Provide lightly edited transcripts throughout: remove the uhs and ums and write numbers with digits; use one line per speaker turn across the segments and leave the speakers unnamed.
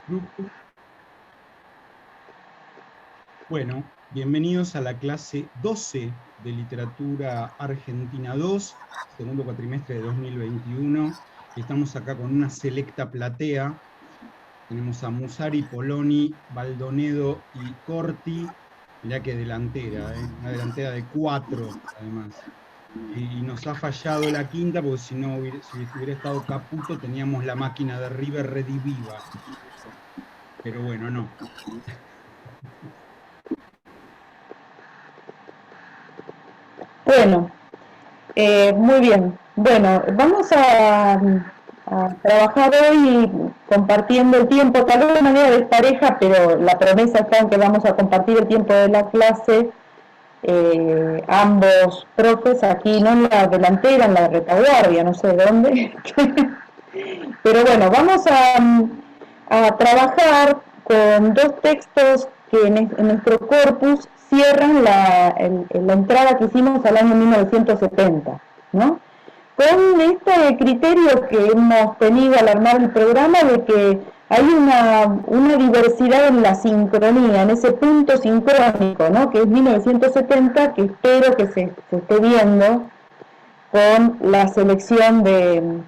Grupo. Bueno, bienvenidos a la clase 12 de Literatura Argentina 2, segundo cuatrimestre de 2021. Estamos acá con una selecta platea. Tenemos a Musari, Poloni, Baldonedo y Corti. Mirá qué delantera, una delantera de 4, además. Y nos ha fallado la quinta, porque si no si hubiera estado Caputo, teníamos la máquina de River rediviva. Pero bueno, no.
Bueno, muy bien. Bueno, vamos a trabajar hoy compartiendo el tiempo, tal vez de manera despareja, pero la promesa está en que vamos a compartir el tiempo de la clase, ambos profes, aquí no en la delantera, en la retaguardia, no sé dónde. Pero bueno, vamos a trabajar con dos textos que en nuestro corpus cierran la entrada que hicimos al año 1970, ¿no? Con este criterio que hemos tenido al armar el programa de que hay una diversidad en la sincronía, en ese punto sincrónico, ¿no? Que es 1970, que espero que se esté viendo con la selección de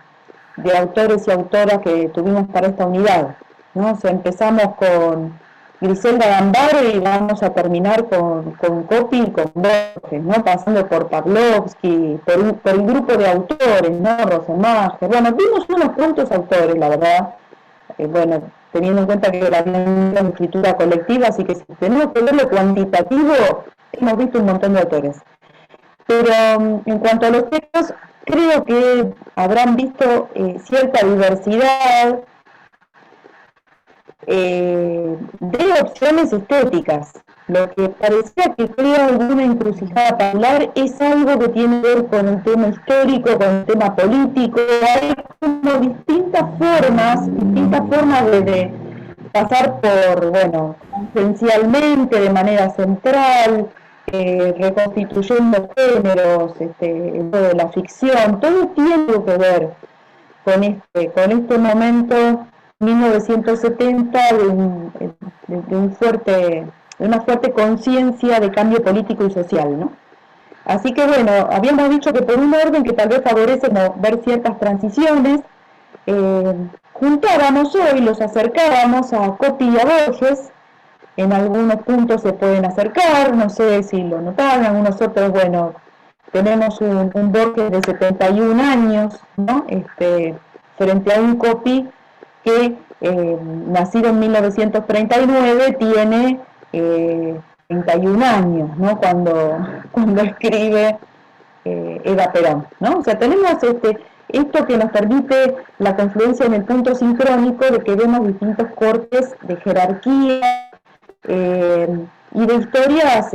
autores y autoras que tuvimos para esta unidad, ¿no? O sea, empezamos con Griselda Gambaro y vamos a terminar con Coppi y con Borges, ¿no? Pasando por Pavlovsky, por el grupo de autores, ¿no? Rosemacher. Bueno, vimos unos cuantos autores, la verdad. Bueno, teniendo en cuenta que la escritura colectiva, así que si tenemos que ver lo cuantitativo, hemos visto un montón de autores. Pero en cuanto a los textos, creo que habrán visto cierta diversidad de opciones estéticas. Lo que parecía que crea alguna encrucijada para hablar es algo que tiene que ver con el tema histórico, con el tema político. Hay como distintas formas de pasar por, bueno, esencialmente de manera central, reconstituyendo géneros, de la ficción, todo tiene que ver con este momento 1970 de una fuerte conciencia de cambio político y social, ¿no? Así que bueno, habíamos dicho que por un orden que tal vez favorece ver ciertas transiciones, eh, juntábamos hoy, los acercábamos a Coppi y a Borges. En algunos puntos se pueden acercar, no sé si lo notaron, algunos otros, bueno, tenemos un Borges de 71 años, ¿no? Frente a un Coppi que, nacido en 1939, tiene 31 años, ¿no? Cuando escribe Eva Perón, ¿no? O sea, tenemos esto que nos permite la confluencia en el punto sincrónico de que vemos distintos cortes de jerarquía, y de historias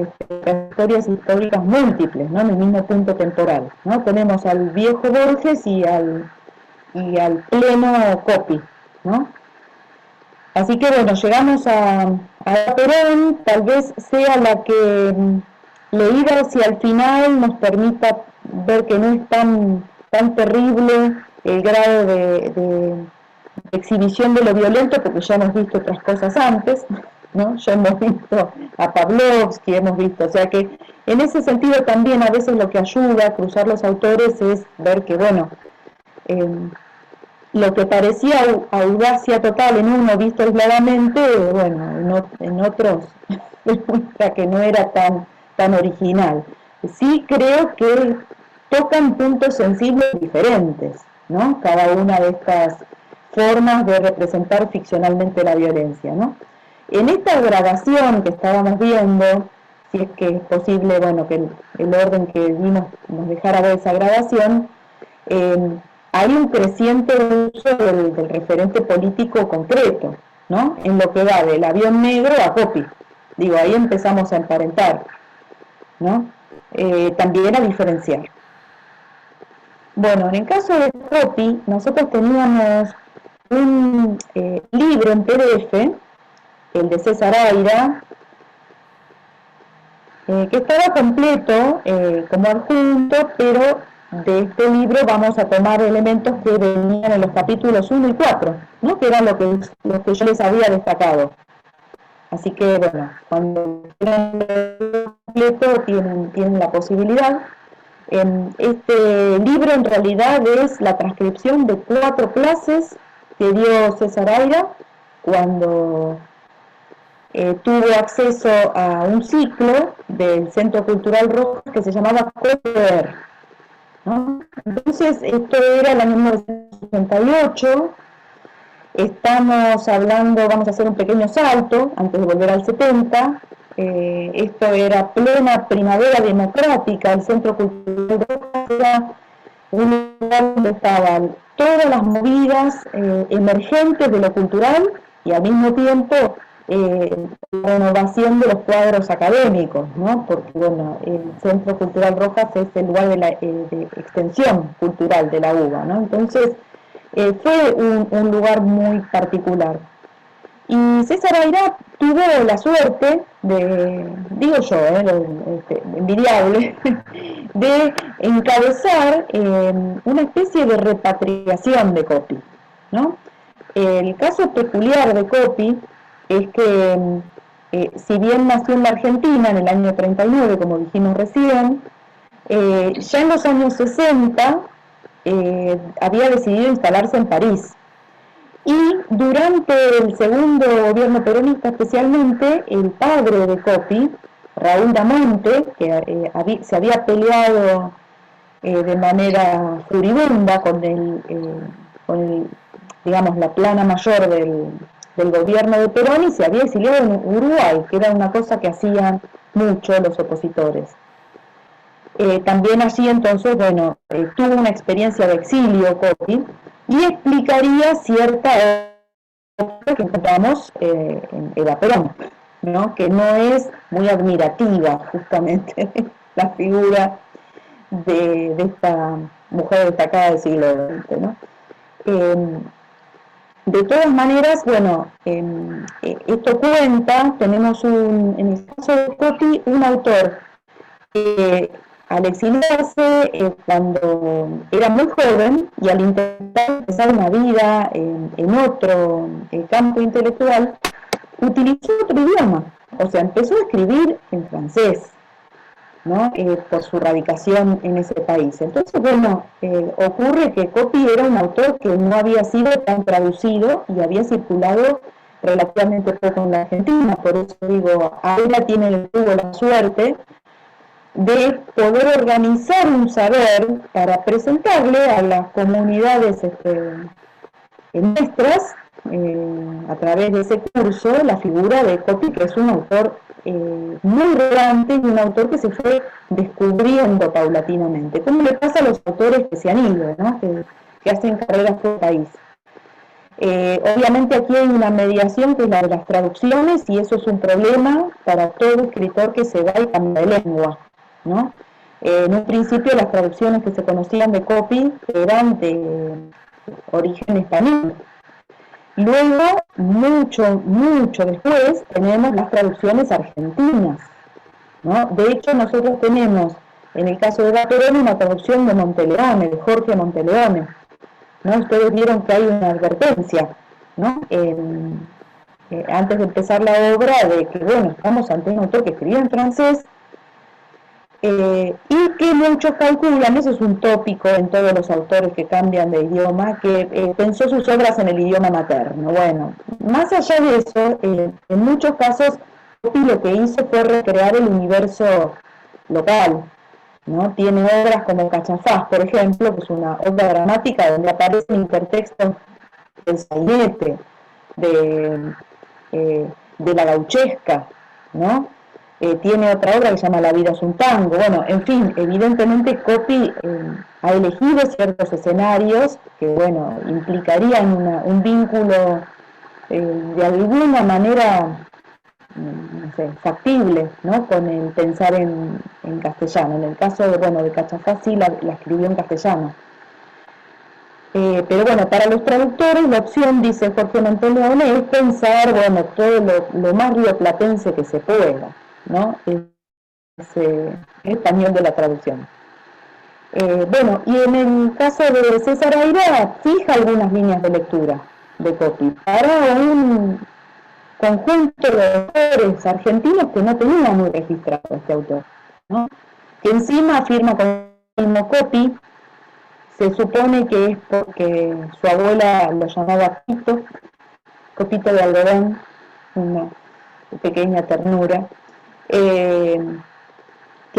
históricas múltiples, ¿no? En el mismo punto temporal, ¿no? Tenemos al viejo Borges y al pleno Coppi, ¿no? Así que bueno, llegamos a Perón, tal vez sea la que, leída hacia el final, nos permita ver que no es tan terrible el grado de exhibición de lo violento, porque ya hemos visto otras cosas antes, ¿no? Ya hemos visto a Pavlovsky, hemos visto, o sea que en ese sentido también a veces lo que ayuda a cruzar los autores es ver que, bueno, lo que parecía audacia total en uno visto aisladamente, bueno, en otros demuestra que no era tan original. Sí creo que tocan puntos sensibles diferentes, ¿no? Cada una de estas formas de representar ficcionalmente la violencia, ¿no? En esta grabación que estábamos viendo, si es que es posible, bueno, que el orden que vimos nos dejara ver esa grabación, hay un creciente uso del referente político concreto, ¿no? En lo que va del avión negro a Coppi. Digo, ahí empezamos a emparentar, ¿no? También a diferenciar. Bueno, en el caso de Coppi, nosotros teníamos un libro en PDF, el de César Aira, que estaba completo como adjunto, pero de este libro vamos a tomar elementos que venían en los capítulos 1 y 4, ¿no? Que eran lo que yo les había destacado. Así que, bueno, cuando quieran completo tienen la posibilidad. Este libro en realidad es la transcripción de 4 clases que dio César Aira cuando tuvo acceso a un ciclo del Centro Cultural Rojas que se llamaba COPER, ¿no? Entonces, esto era el año 1968. Estamos hablando, vamos a hacer un pequeño salto antes de volver al 70. Esto era plena primavera democrática. El Centro Cultural Rojas era un lugar donde estaban todas las movidas emergentes de lo cultural y al mismo tiempo la renovación de los cuadros académicos, ¿no? Porque bueno, el Centro Cultural Rojas es el lugar de extensión cultural de la UBA, ¿no? Entonces fue un lugar muy particular. Y César Aira tuvo la suerte de, digo yo, envidiable, de encabezar una especie de repatriación de Coppi, ¿no? El caso peculiar de Coppi es que, si bien nació en la Argentina en el año 39, como dijimos recién, ya en los años 60 había decidido instalarse en París. Y durante el segundo gobierno peronista especialmente, el padre de Coppi, Raúl Damonte, que se había peleado de manera furibunda con digamos, la plana mayor del gobierno de Perón y se había exiliado en Uruguay, que era una cosa que hacían mucho los opositores. También allí entonces, bueno, tuvo una experiencia de exilio Coppi y explicaría cierta que encontramos en Eva Perón, ¿no? Que no es muy admirativa justamente la figura de esta mujer destacada del siglo XX, ¿no? De todas maneras, bueno, esto cuenta, tenemos en el caso de Coppi, un autor que al exiliarse cuando era muy joven y al intentar empezar una vida en otro campo intelectual, utilizó otro idioma, o sea, empezó a escribir en francés, ¿no? Por su radicación en ese país. Entonces, bueno, ocurre que Coppi era un autor que no había sido tan traducido y había circulado relativamente poco en la Argentina, por eso digo, ahora tuvo la suerte de poder organizar un saber para presentarle a las comunidades nuestras, a través de ese curso, la figura de Coppi, que es un autor muy relevante y un autor que se fue descubriendo paulatinamente, como le pasa a los autores que se han ido, ¿no? que hacen carreras por el país. Obviamente aquí hay una mediación que es la de las traducciones y eso es un problema para todo escritor que se va y cambia de lengua, ¿no? En un principio las traducciones que se conocían de Coppi eran de origen español. Luego, mucho después, tenemos las traducciones argentinas, ¿no? De hecho, nosotros tenemos, en el caso de Eva Perón, una traducción de Monteleone, de Jorge Monteleone, ¿no? Ustedes vieron que hay una advertencia, ¿no? Antes de empezar la obra, de que, bueno, estamos ante un autor que escribía en francés, y que muchos calculan, eso es un tópico en todos los autores que cambian de idioma, que pensó sus obras en el idioma materno. Bueno, más allá de eso, en muchos casos Coppi lo que hizo fue recrear el universo local, ¿no? Tiene obras como Cachafaz, por ejemplo, que es una obra dramática donde aparecen intertextos del sainete, de la gauchesca, ¿no? Tiene otra obra que se llama La vida es un tango. Bueno, en fin, evidentemente Coppi ha elegido ciertos escenarios que, bueno, implicarían un vínculo de alguna manera, no sé, factible, ¿no? Con el pensar en castellano. En el caso de, bueno, de Cachafaz sí la escribió en castellano. Pero bueno, para los traductores la opción, dice Jorge Monteleone, es pensar, bueno, todo lo más rioplatense que se pueda, ¿no? Es español de la traducción. Bueno, y en el caso de César Aira, fija algunas líneas de lectura de Coppi para un conjunto de autores argentinos que no tenía muy registrado este autor, ¿no? Que encima afirma con el mismo Coppi, se supone que es porque su abuela lo llamaba Pito, Copito de algodón, una pequeña ternura, que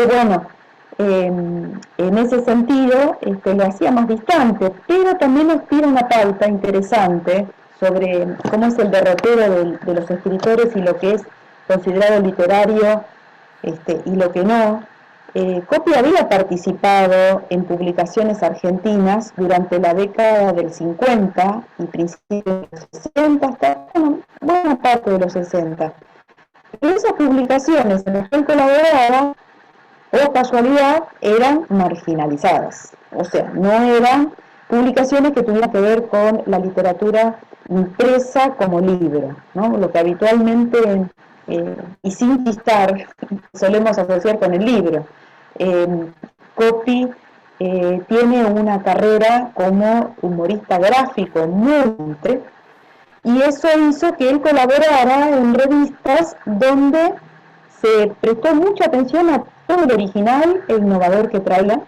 bueno, en ese sentido lo hacía más distante, pero también nos tira una pauta interesante sobre cómo es el derrotero de los escritores y lo que es considerado literario y lo que no. Coppi había participado en publicaciones argentinas durante la década del 50 y principios de los 60, hasta buena parte de los 60. Pero esas publicaciones en las que él colaboraba, o casualidad, eran marginalizadas. O sea, no eran publicaciones que tuvieran que ver con la literatura impresa como libro, ¿no? Lo que habitualmente y sin chistar solemos asociar con el libro. Coppi tiene una carrera como humorista gráfico muy amplia, y eso hizo que él colaborara en revistas donde se prestó mucha atención a todo lo original e innovador que traía,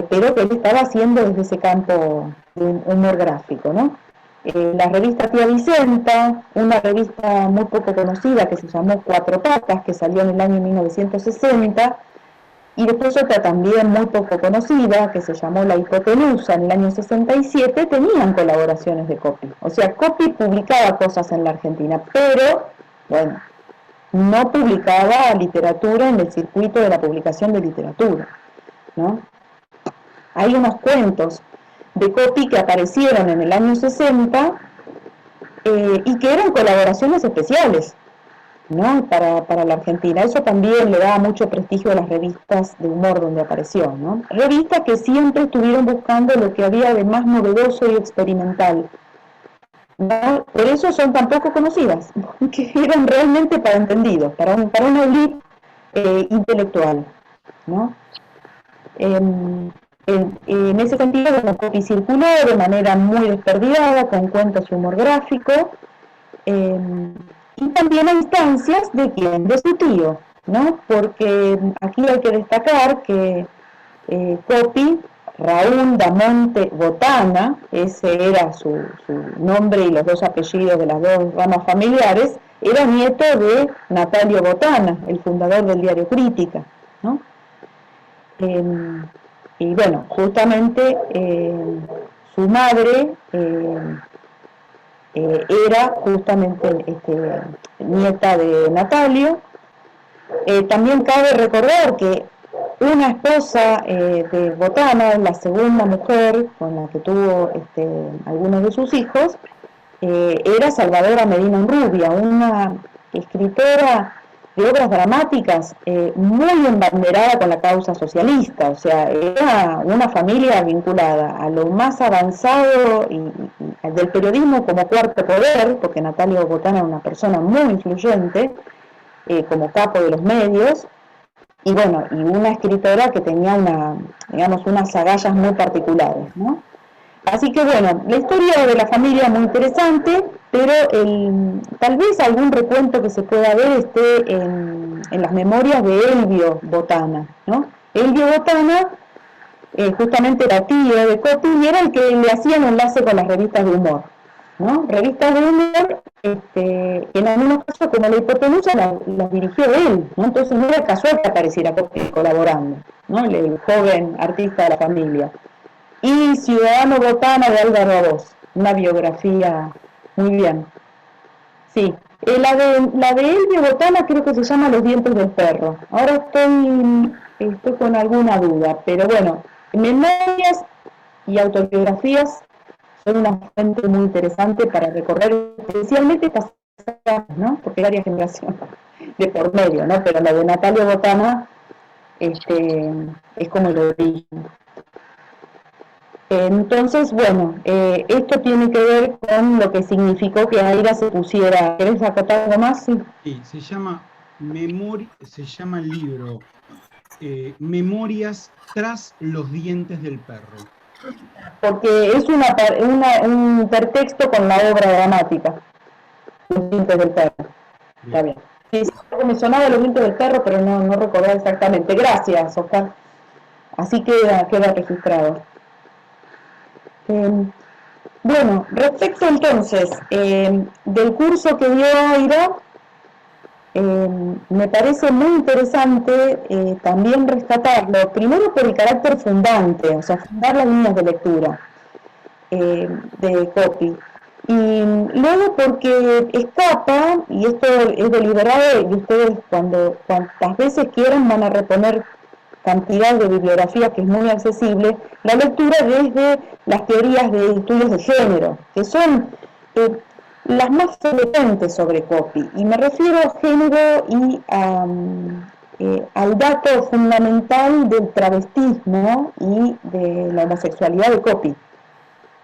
pero que él estaba haciendo desde ese campo de humor gráfico, ¿no? La revista Tía Vicenta, una revista muy poco conocida que se llamó Cuatro Patas, que salió en el año 1960, y después otra también muy poco conocida, que se llamó La Hipotenusa, en el año 67, tenían colaboraciones de Coppi. O sea, Coppi publicaba cosas en la Argentina, pero, bueno, no publicaba literatura en el circuito de la publicación de literatura, ¿no? Hay unos cuentos de Coppi que aparecieron en el año 60 y que eran colaboraciones especiales, ¿no? Para la Argentina. Eso también le da mucho prestigio a las revistas de humor donde apareció, ¿no? Revistas que siempre estuvieron buscando lo que había de más novedoso y experimental, ¿no? Por eso son tan poco conocidas, que eran realmente para entendidos, para una elite intelectual, ¿no? En ese sentido, bueno, Coppi circuló de manera muy desperdigada, con cuentos y humor gráfico, y también a instancias de quién, de su tío, ¿no? Porque aquí hay que destacar que Coppi, Raúl Damonte Botana, ese era su nombre y los dos apellidos de las dos ramas familiares, era nieto de Natalio Botana, el fundador del diario Crítica, ¿no? Y bueno, justamente su madre era justamente nieta de Natalio. También cabe recordar que una esposa de Botana, la segunda mujer con la que tuvo algunos de sus hijos, era Salvadora Medina Enrubia, una escritora de obras dramáticas muy embanderada con la causa socialista. O sea, era una familia vinculada a lo más avanzado y del periodismo como cuarto poder, porque Natalio Botana era una persona muy influyente como capo de los medios, y bueno, y una escritora que tenía unas agallas muy particulares, ¿no? Así que bueno, la historia de la familia es muy interesante, pero tal vez algún recuento que se pueda ver esté en las memorias de Elvio Botana, ¿no? Elvio Botana justamente era tío de Coppi y era el que le hacía el enlace con las revistas de humor, ¿no? Revistas de humor, en algunos casos como La Hipotenusa las dirigió él, ¿no? Entonces no era casual que apareciera Coppi colaborando, ¿no? El joven artista de la familia. Y Ciudadano Botana de Álvaro Abos, una biografía muy bien. Sí, la de Elvio Botana creo que se llama Los dientes del perro. Ahora estoy con alguna duda, pero bueno, memorias y autobiografías son una fuente muy interesante para recorrer, especialmente estas años, ¿no? Porque hay varias generaciones de por medio, ¿no? Pero la de Natalio Botana es como el origen. Entonces, bueno, esto tiene que ver con lo que significó que Aira se pusiera. ¿Querés acotar algo más? Sí.
Sí, se llama el libro Memorias tras los dientes del perro?
Porque es un intertexto con la obra dramática, Los dientes del perro. Está bien. Sí, me sonaba Los dientes del perro, pero no recordaba exactamente. Gracias, Oscar. Así queda registrado. Bueno, respecto entonces del curso que dio Aira, me parece muy interesante también rescatarlo, primero por el carácter fundante, o sea, fundar las líneas de lectura de Coppi, y luego porque escapa, y esto es deliberado, y ustedes cuantas veces quieran van a reponer cantidad de bibliografía que es muy accesible, la lectura desde las teorías de estudios de género, que son las más frecuentes sobre Coppi, y me refiero a género y al dato fundamental del travestismo y de la homosexualidad de Coppi,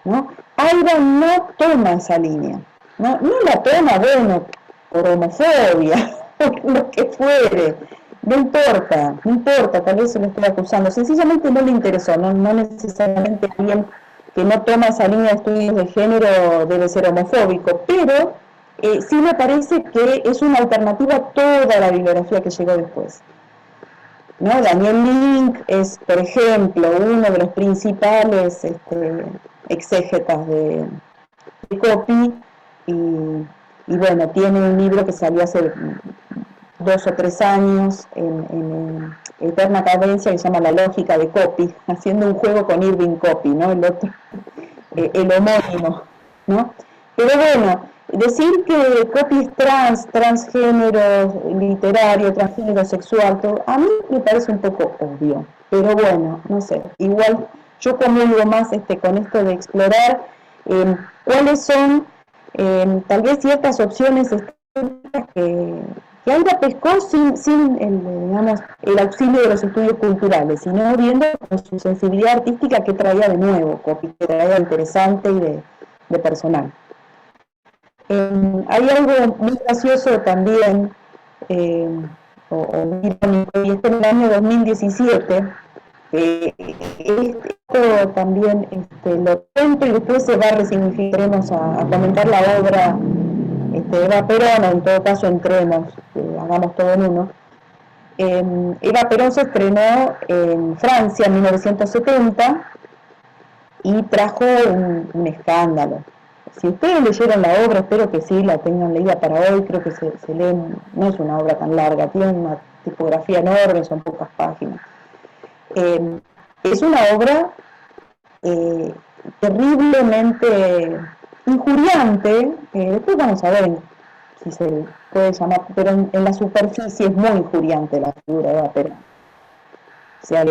¿no? Aira no toma esa línea, no la toma, bueno, por homofobia, por lo que fuere, no importa, tal vez se lo estoy acusando, sencillamente no le interesó, no necesariamente alguien que no toma esa línea de estudios de género debe ser homofóbico, pero sí me parece que es una alternativa a toda la bibliografía que llegó después, ¿no? Daniel Link es, por ejemplo, uno de los principales exégetas de Coppi, y bueno, tiene un libro que salió hace 2 o 3 años en Eterna Cadencia, que se llama La lógica de Coppi, haciendo un juego con Irving Coppi, ¿no? El otro, el homónimo, ¿no? Pero bueno, decir que Coppi es transgénero literario, transgénero sexual, todo, a mí me parece un poco obvio, pero bueno, no sé, igual yo comulgo más con esto de explorar cuáles son tal vez ciertas opciones que Aira pescó sin el auxilio de los estudios culturales, sino viendo con su sensibilidad artística que traía de nuevo, Coppi, que traía interesante y de personal. Hay algo muy gracioso también, o muy irónico, y en el año 2017, esto también lo cuento y después resignificaremos a comentar la obra Eva Perón, o en todo caso entremos, hagamos todo en uno. Eva Perón se estrenó en Francia en 1970 y trajo un escándalo. Si ustedes leyeron la obra, espero que sí, la tengan leída para hoy, creo que se lee, no es una obra tan larga, tiene una tipografía enorme, son pocas páginas. Es una obra terriblemente injuriante, después vamos a ver si se puede llamar, pero en la superficie es muy injuriante la figura de Eva Perón. O sea,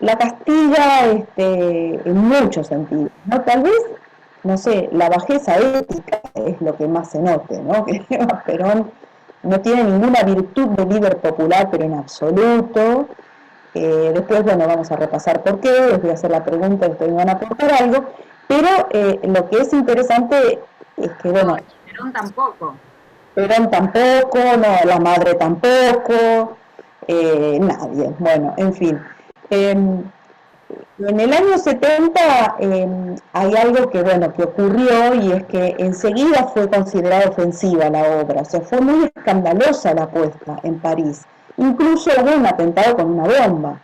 la castiga en muchos sentidos, ¿no? Tal vez, no sé, la bajeza ética es lo que más se note, ¿no? Que Eva Perón no tiene ninguna virtud de líder popular, pero en absoluto. Después, bueno, vamos a repasar por qué, les voy a hacer la pregunta y ustedes van a aportar algo, pero lo que es interesante es que, bueno...
No, Perón tampoco.
Perón tampoco, no, la madre tampoco, nadie, bueno, en fin. En el año 70 hay algo que, bueno, que ocurrió, y es que enseguida fue considerada ofensiva la obra, o sea, fue muy escandalosa la puesta en París. Incluso hubo un atentado con una bomba,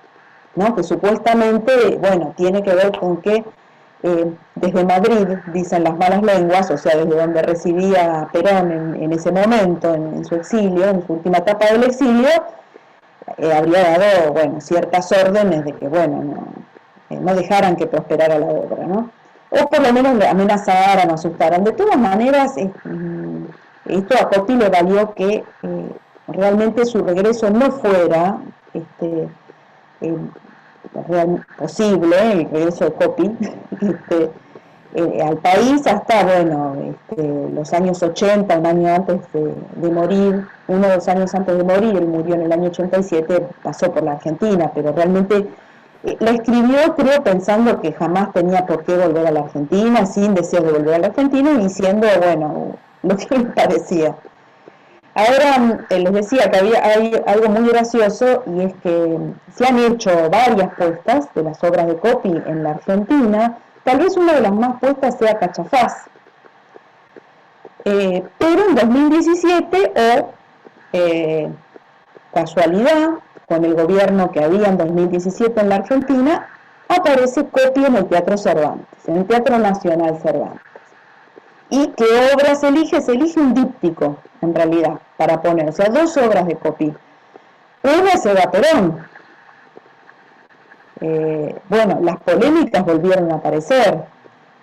¿no? Que supuestamente, bueno, tiene que ver con que desde Madrid, dicen las malas lenguas, o sea, desde donde residía Perón en ese momento, en su exilio, en su última etapa del exilio, habría dado, bueno, ciertas órdenes de que, bueno, no dejaran que prosperara la obra, ¿no? O por lo menos le amenazaran o asustaran. De todas maneras, esto a Coppi le valió que realmente su regreso no fuera posible, el regreso de Coppi al país hasta, bueno, los años 80, un año antes de morir, 1 o 2 años antes de morir, él murió en el año 87, pasó por la Argentina, pero realmente la escribió, creo, pensando que jamás tenía por qué volver a la Argentina, sin deseo de volver a la Argentina, y diciendo, bueno, lo que me parecía. Ahora les decía que hay algo muy gracioso y es que se han hecho varias puestas de las obras de Coppi en la Argentina. Tal vez una de las más puestas sea Cachafaz, pero en 2017 casualidad, con el gobierno que había en 2017 en la Argentina, aparece Coppi en el Teatro Cervantes, en el Teatro Nacional Cervantes. ¿Y qué obra se elige? Se elige un díptico, en realidad, para poner, o sea, 2 obras de Coppi. Una es Eva Perón. Bueno, las polémicas volvieron a aparecer,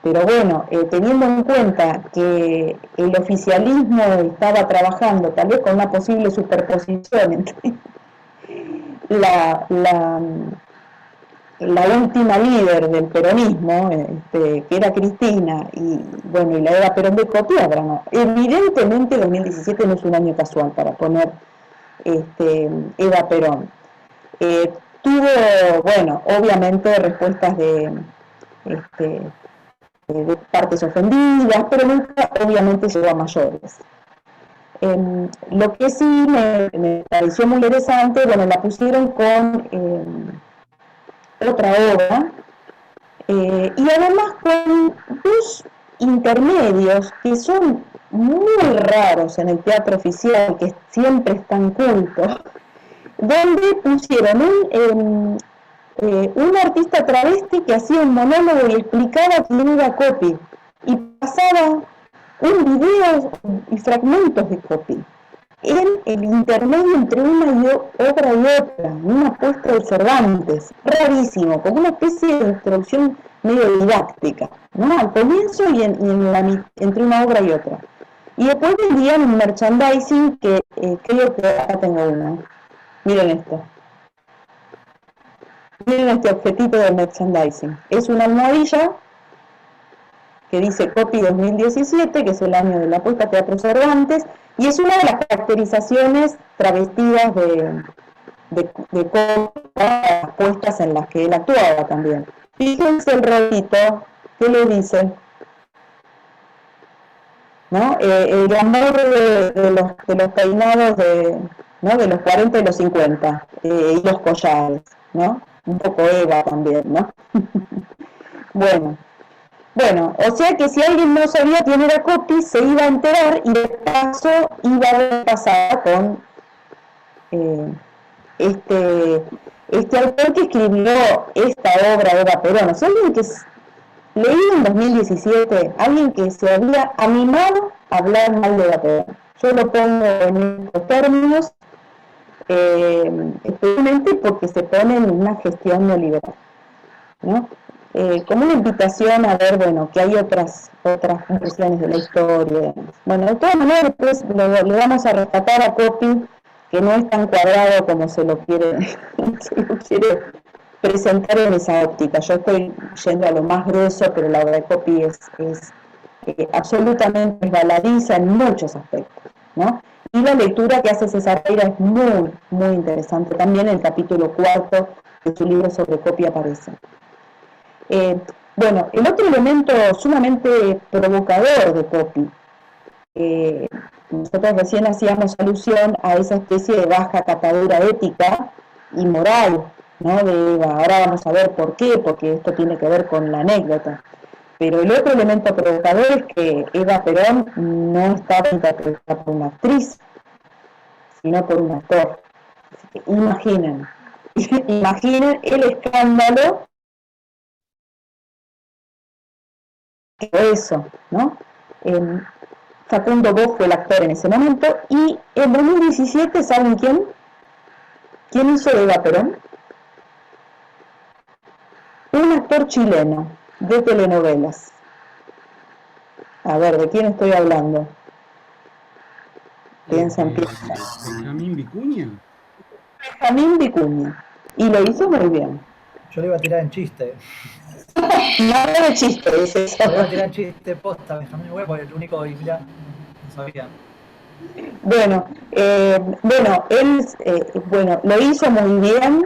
pero bueno, teniendo en cuenta que el oficialismo estaba trabajando tal vez con una posible superposición entre la última líder del peronismo, que era Cristina, y bueno, y la Eva Perón de Coppi, evidentemente 2017 no es un año casual para poner Eva Perón. Tuvo, bueno, obviamente respuestas de partes ofendidas, pero nunca obviamente llegó a mayores. Lo que sí me pareció muy interesante, bueno, la pusieron con otra obra, y además con 2 intermedios que son muy raros en el teatro oficial, que siempre están cultos, donde pusieron un artista travesti que hacía un monólogo y explicaba quién era Coppi, y pasaba un video y fragmentos de Coppi en el intermedio entre una obra y otra, una puesta de Cervantes, rarísimo, como una especie de introducción medio didáctica, ¿no? Al comienzo y entre una obra y otra. Y después vendían un merchandising que creo que acá tengo uno. Miren esto. Miren este objetito del merchandising. Es una almohadilla que dice Coppi 2017, que es el año de la puesta Teatro Cervantes, y es una de las caracterizaciones travestidas de Coppi, las puestas en las que él actuaba también. Fíjense el rodito, ¿qué le dice? ¿No? El glamour de los peinados ¿no? de los 40 y los 50, y los collares, ¿no? Un poco Eva también, ¿no? Bueno, o sea que si alguien no sabía quién era Coppi, se iba a enterar y de paso iba a ver pasada con este autor que escribió esta obra de Eva Perón. O sea, alguien que leído en 2017, alguien que se había animado a hablar mal de Eva Perón. Yo lo pongo en estos términos, especialmente porque se pone en una gestión neoliberal, ¿no? Como una invitación a ver, bueno, que hay otras versiones de la historia. Bueno, de todas maneras, después le vamos a rescatar a Coppi, que no es tan cuadrado como se lo quiere presentar en esa óptica. Yo estoy yendo a lo más grueso, pero la obra de Coppi es absolutamente resbaladiza en muchos aspectos, ¿no? Y la lectura que hace César Peira es muy, muy interesante. También en el capítulo 4 de su libro sobre Coppi aparece. Bueno, el otro elemento sumamente provocador de Coppi, nosotros recién hacíamos alusión a esa especie de baja catadura ética y moral, ¿no? de Eva. Ahora vamos a ver por qué, porque esto tiene que ver con la anécdota. Pero el otro elemento provocador es que Eva Perón no estaba interpretada por una actriz, sino por un actor. Así que imaginen el escándalo que fue eso, ¿no? Facundo Bosch fue el actor en ese momento, y en 2017, ¿saben quién? ¿Quién hizo de Eva Perón? Un actor chileno de telenovelas. A ver, ¿de quién estoy hablando? Piensen.
Benjamín Vicuña.
Benjamín Vicuña. Y lo hizo muy bien.
Yo le iba a tirar en chiste.
Nada de chiste, es eso.
Le iba a tirar en chiste posta, Benjamín Vicuña, porque el único y mira, no sabía.
Bueno, él lo hizo muy bien,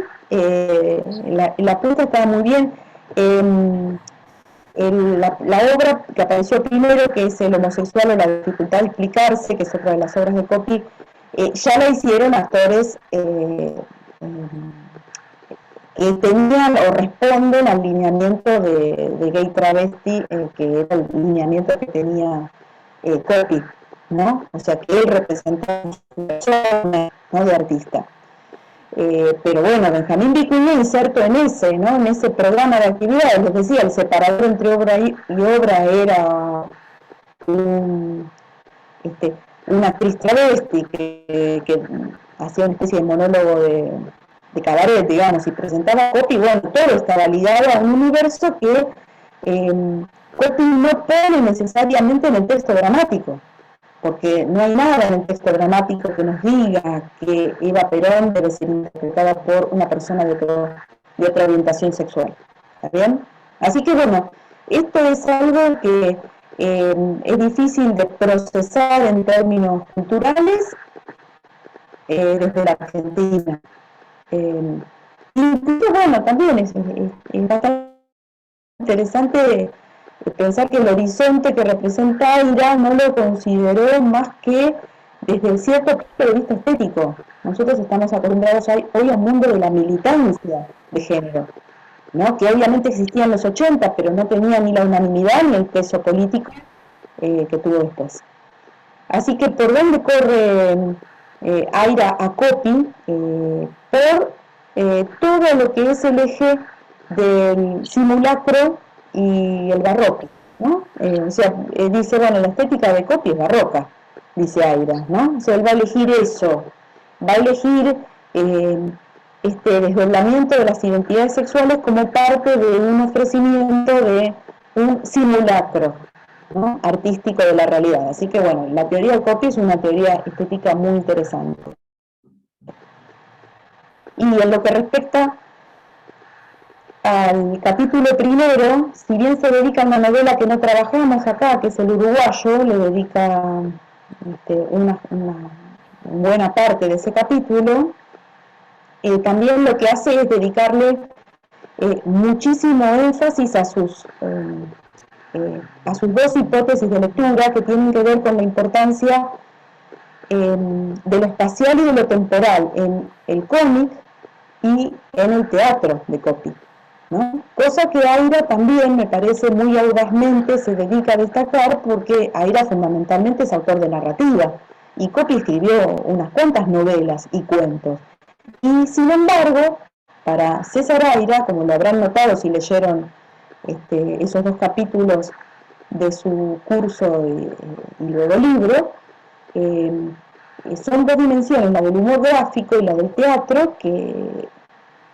la punta estaba muy bien. La obra que apareció primero, que es El homosexual o la dificultad de explicarse, que es otra de las obras de Coppi, ya la hicieron actores que tenían o responden al lineamiento de gay travesti, que era el lineamiento que tenía Coppi, ¿no? O sea, que él representaba una persona, ¿no?, de artista. Pero bueno, Benjamín Vicuña inserto en ese, ¿no?, en ese programa de actividades. Les decía, el separador entre obra y obra era una actriz travesti que hacía una especie de monólogo de cabaret, digamos, y presentaba a Coppi. Bueno, todo estaba ligado a un universo que Coppi no pone necesariamente en el texto dramático, porque no hay nada en el texto dramático que nos diga que Eva Perón debe ser interpretada por una persona de otra orientación sexual. ¿Está bien? Así que bueno, esto es algo que es difícil de procesar en términos culturales desde la Argentina. Y bueno, también es bastante interesante pensar que el horizonte que representa Aira no lo consideró más que desde cierto punto de vista estético. Nosotros estamos acostumbrados hoy a un mundo de la militancia de género, ¿no?, que obviamente existía en los 80, pero no tenía ni la unanimidad ni el peso político que tuvo después. Así que por dónde corre Aira a Coppi, por todo lo que es el eje del simulacro y el barroco, ¿no? O sea, dice, bueno, la estética de Coppi es barroca, dice Aira, ¿no? O sea, él va a elegir eso, va a elegir este desdoblamiento de las identidades sexuales como parte de un ofrecimiento de un simulacro, ¿no?, artístico de la realidad. Así que bueno, la teoría de Coppi es una teoría estética muy interesante. Y en lo que respecta al capítulo primero, si bien se dedica a una novela que no trabajamos acá, que es El Uruguayo, le dedica una buena parte de ese capítulo, también lo que hace es dedicarle muchísimo énfasis a sus dos hipótesis de lectura que tienen que ver con la importancia de lo espacial y de lo temporal en el cómic y en el teatro de Coppi, ¿no? Cosa que Aira también, me parece, muy audazmente se dedica a destacar, porque Aira fundamentalmente es autor de narrativa y Coppi escribió unas cuantas novelas y cuentos. Y sin embargo, para César Aira, como lo habrán notado si leyeron esos dos capítulos de su curso y luego libro, son dos dimensiones, la del humor gráfico y la del teatro, que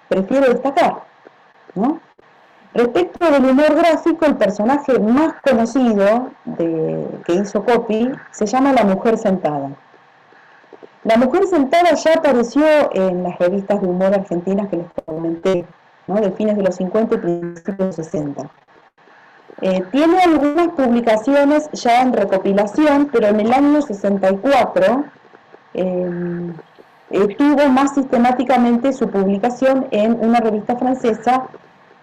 prefiero destacar, ¿no? Respecto del humor gráfico, el personaje más conocido que hizo Coppi se llama La Mujer Sentada. La Mujer Sentada ya apareció en las revistas de humor argentinas que les comenté, ¿no?, de fines de los 50 y principios de los 60. Tiene algunas publicaciones ya en recopilación, pero en el año 64 tuvo más sistemáticamente su publicación en una revista francesa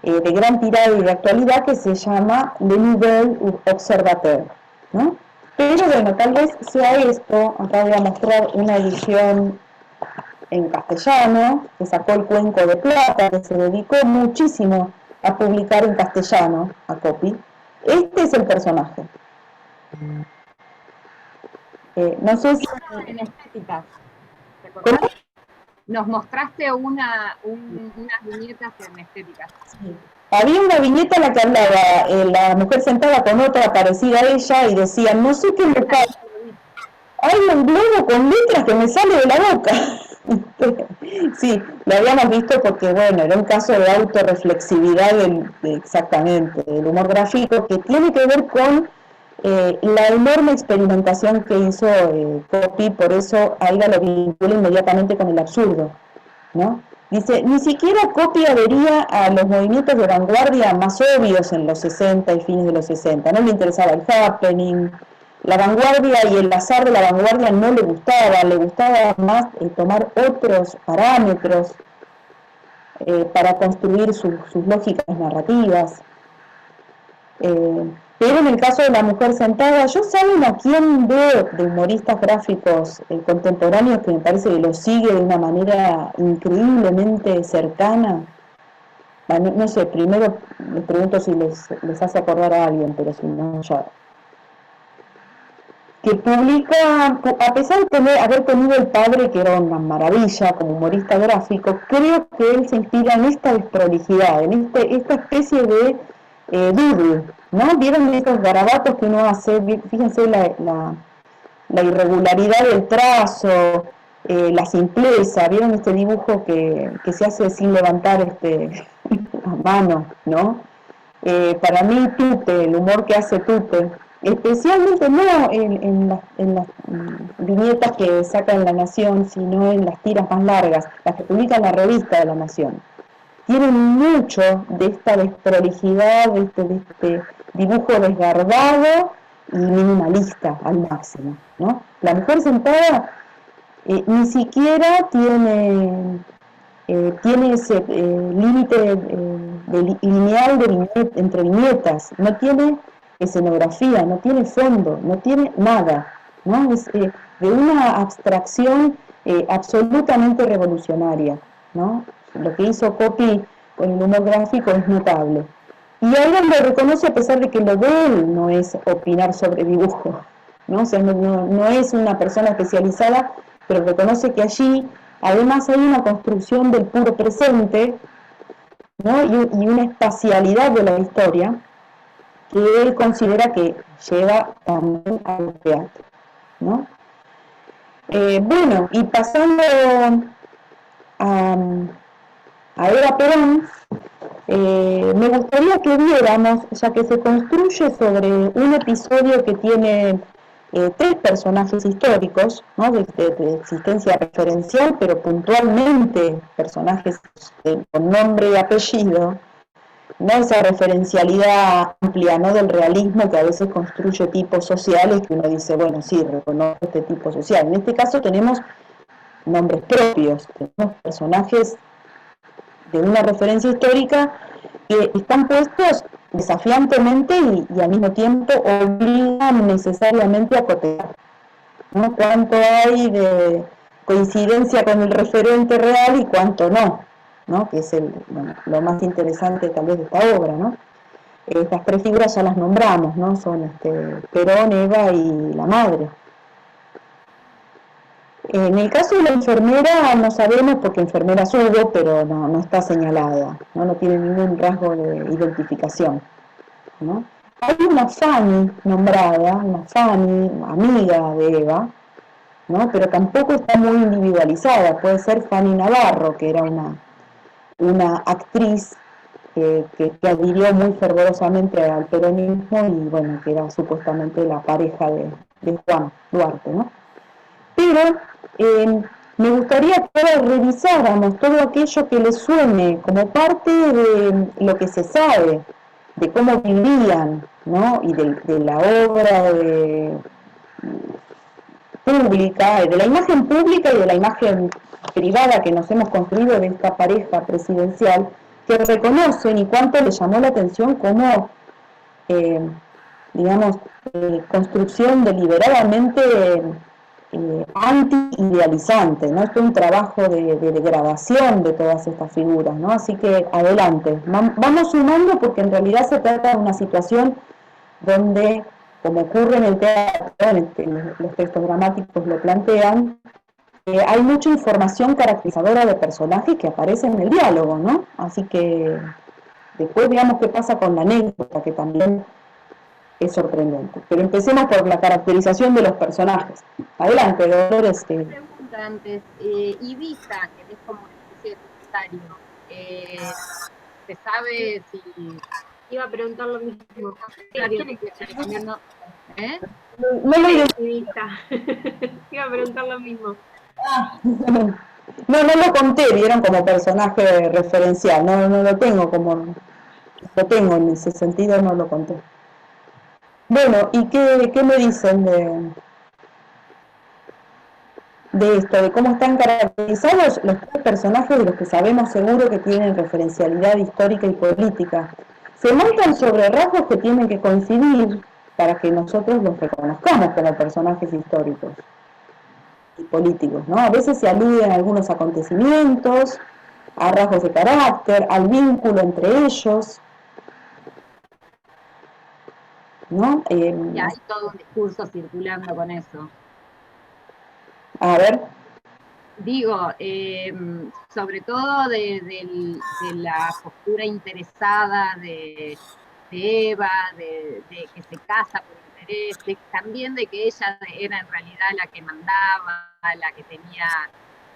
de gran tirada y de actualidad que se llama Le Nouvel Observateur, ¿no? Pero bueno, tal vez sea esto. Acá voy a mostrar una edición en castellano que sacó el Cuenco de Plata, que se dedicó muchísimo a publicar en castellano a Coppi. Este es el personaje. No sé si...
En estéticas.
¿Cómo?
Nos mostraste unas viñetas en estéticas.
Sí. Había una viñeta en la que hablaba la mujer sentada con otra parecida a ella y decía, no sé qué me pasa, hay un globo con letras que me sale de la boca. Sí, lo habíamos visto porque, bueno, era un caso de autorreflexividad exactamente, del humor gráfico, que tiene que ver con la enorme experimentación que hizo Coppi. Por eso Aira lo vincula inmediatamente con el absurdo, ¿no? Dice, ni siquiera Coppi adhería a los movimientos de vanguardia más obvios en los 60 y fines de los 60, no le interesaba el happening, la vanguardia y el azar de la vanguardia no le gustaba más tomar otros parámetros para construir sus lógicas narrativas. Pero en el caso de La mujer sentada, yo saben a quién veo de humoristas gráficos contemporáneos que me parece que lo sigue de una manera increíblemente cercana. No, no sé, primero les pregunto si les hace acordar a alguien, pero si no, ya. Que publica, a pesar de haber tenido el padre, que era una maravilla como humorista gráfico, creo que él se inspira en esta desprolijidad, en esta especie de doodle, ¿no? ¿Vieron estos garabatos que uno hace? Fíjense la irregularidad del trazo, la simpleza, ¿vieron este dibujo que se hace sin levantar a mano, ¿no? Para mí Tute, el humor que hace Tute, especialmente no en las viñetas que saca en La Nación, sino en las tiras más largas, las que publica en la revista de La Nación. Tienen mucho de esta desprolijidad, de este dibujo desgarbado y minimalista al máximo, ¿no? La mujer sentada ni siquiera tiene ese límite lineal entre viñetas, no tiene escenografía, no tiene fondo, no tiene nada, ¿no? Es de una abstracción absolutamente revolucionaria, ¿no? Lo que hizo Coppi con el humor gráfico es notable. Y alguien lo reconoce a pesar de que lo de él no es opinar sobre dibujo, ¿no? O sea, no es una persona especializada, pero reconoce que allí además hay una construcción del puro presente, ¿no? y una espacialidad de la historia que él considera que lleva también al teatro, ¿no? Bueno, y pasando a Eva Perón, me gustaría que viéramos, ya que se construye sobre un episodio que tiene 3 personajes históricos, ¿no? de existencia referencial, pero puntualmente personajes con nombre y apellido, no esa referencialidad amplia, ¿no? del realismo que a veces construye tipos sociales que uno dice, bueno, sí, reconozco este tipo social. En este caso tenemos nombres propios, tenemos personajes de una referencia histórica que están puestos desafiantemente y al mismo tiempo obligan necesariamente a cotejar, ¿no? Cuánto hay de coincidencia con el referente real y cuánto no, ¿no? Que es lo más interesante tal vez de esta obra, ¿no? Estas 3 figuras ya las nombramos, ¿no? Son Perón, Eva y la madre. En el caso de la enfermera no sabemos porque enfermeras hubo, pero no está señalada, no tiene ningún rasgo de identificación, ¿no? Hay una Fanny nombrada, una Fanny, amiga de Eva, ¿no? Pero tampoco está muy individualizada, puede ser Fanny Navarro, que era una actriz que adhirió muy fervorosamente al peronismo y bueno, que era supuestamente la pareja de Juan Duarte, ¿no? Pero me gustaría que ahora revisáramos todo aquello que les suene como parte de lo que se sabe, de cómo vivían, ¿no? Y de la obra pública, de la imagen pública y de la imagen privada que nos hemos construido de esta pareja presidencial, que reconocen y cuánto les llamó la atención como, construcción deliberadamente anti-idealizante, ¿no? Esto es un trabajo de degradación de todas estas figuras, ¿no? Así que adelante, vamos sumando porque en realidad se trata de una situación donde, como ocurre en el teatro, los textos dramáticos lo plantean, hay mucha información caracterizadora de personajes que aparecen en el diálogo, ¿no? Así que después veamos qué pasa con la anécdota, que también es sorprendente. Pero empecemos por la caracterización de los personajes. Adelante, Dolores.
Una pregunta antes. Ibiza, que es como una especie de secretario, ¿se sabe si...?
Iba a preguntar lo mismo.
No lo
Ibiza. Iba a preguntar lo mismo.
No lo conté, vieron como personaje referencial. No lo tengo como... Lo tengo en ese sentido, no lo conté. Bueno, ¿y qué me dicen de esto? De cómo están caracterizados los 3 personajes de los que sabemos seguro que tienen referencialidad histórica y política. se montan sobre rasgos que tienen que coincidir para que nosotros los reconozcamos como personajes históricos y políticos, ¿no? A veces se aluden a algunos acontecimientos, a rasgos de carácter, al vínculo entre ellos, ¿no?
Y hay todo un discurso circulando con eso.
A ver.
Digo, sobre todo de la postura interesada de Eva, de que se casa por interés, también de que ella era en realidad la que mandaba, la que tenía,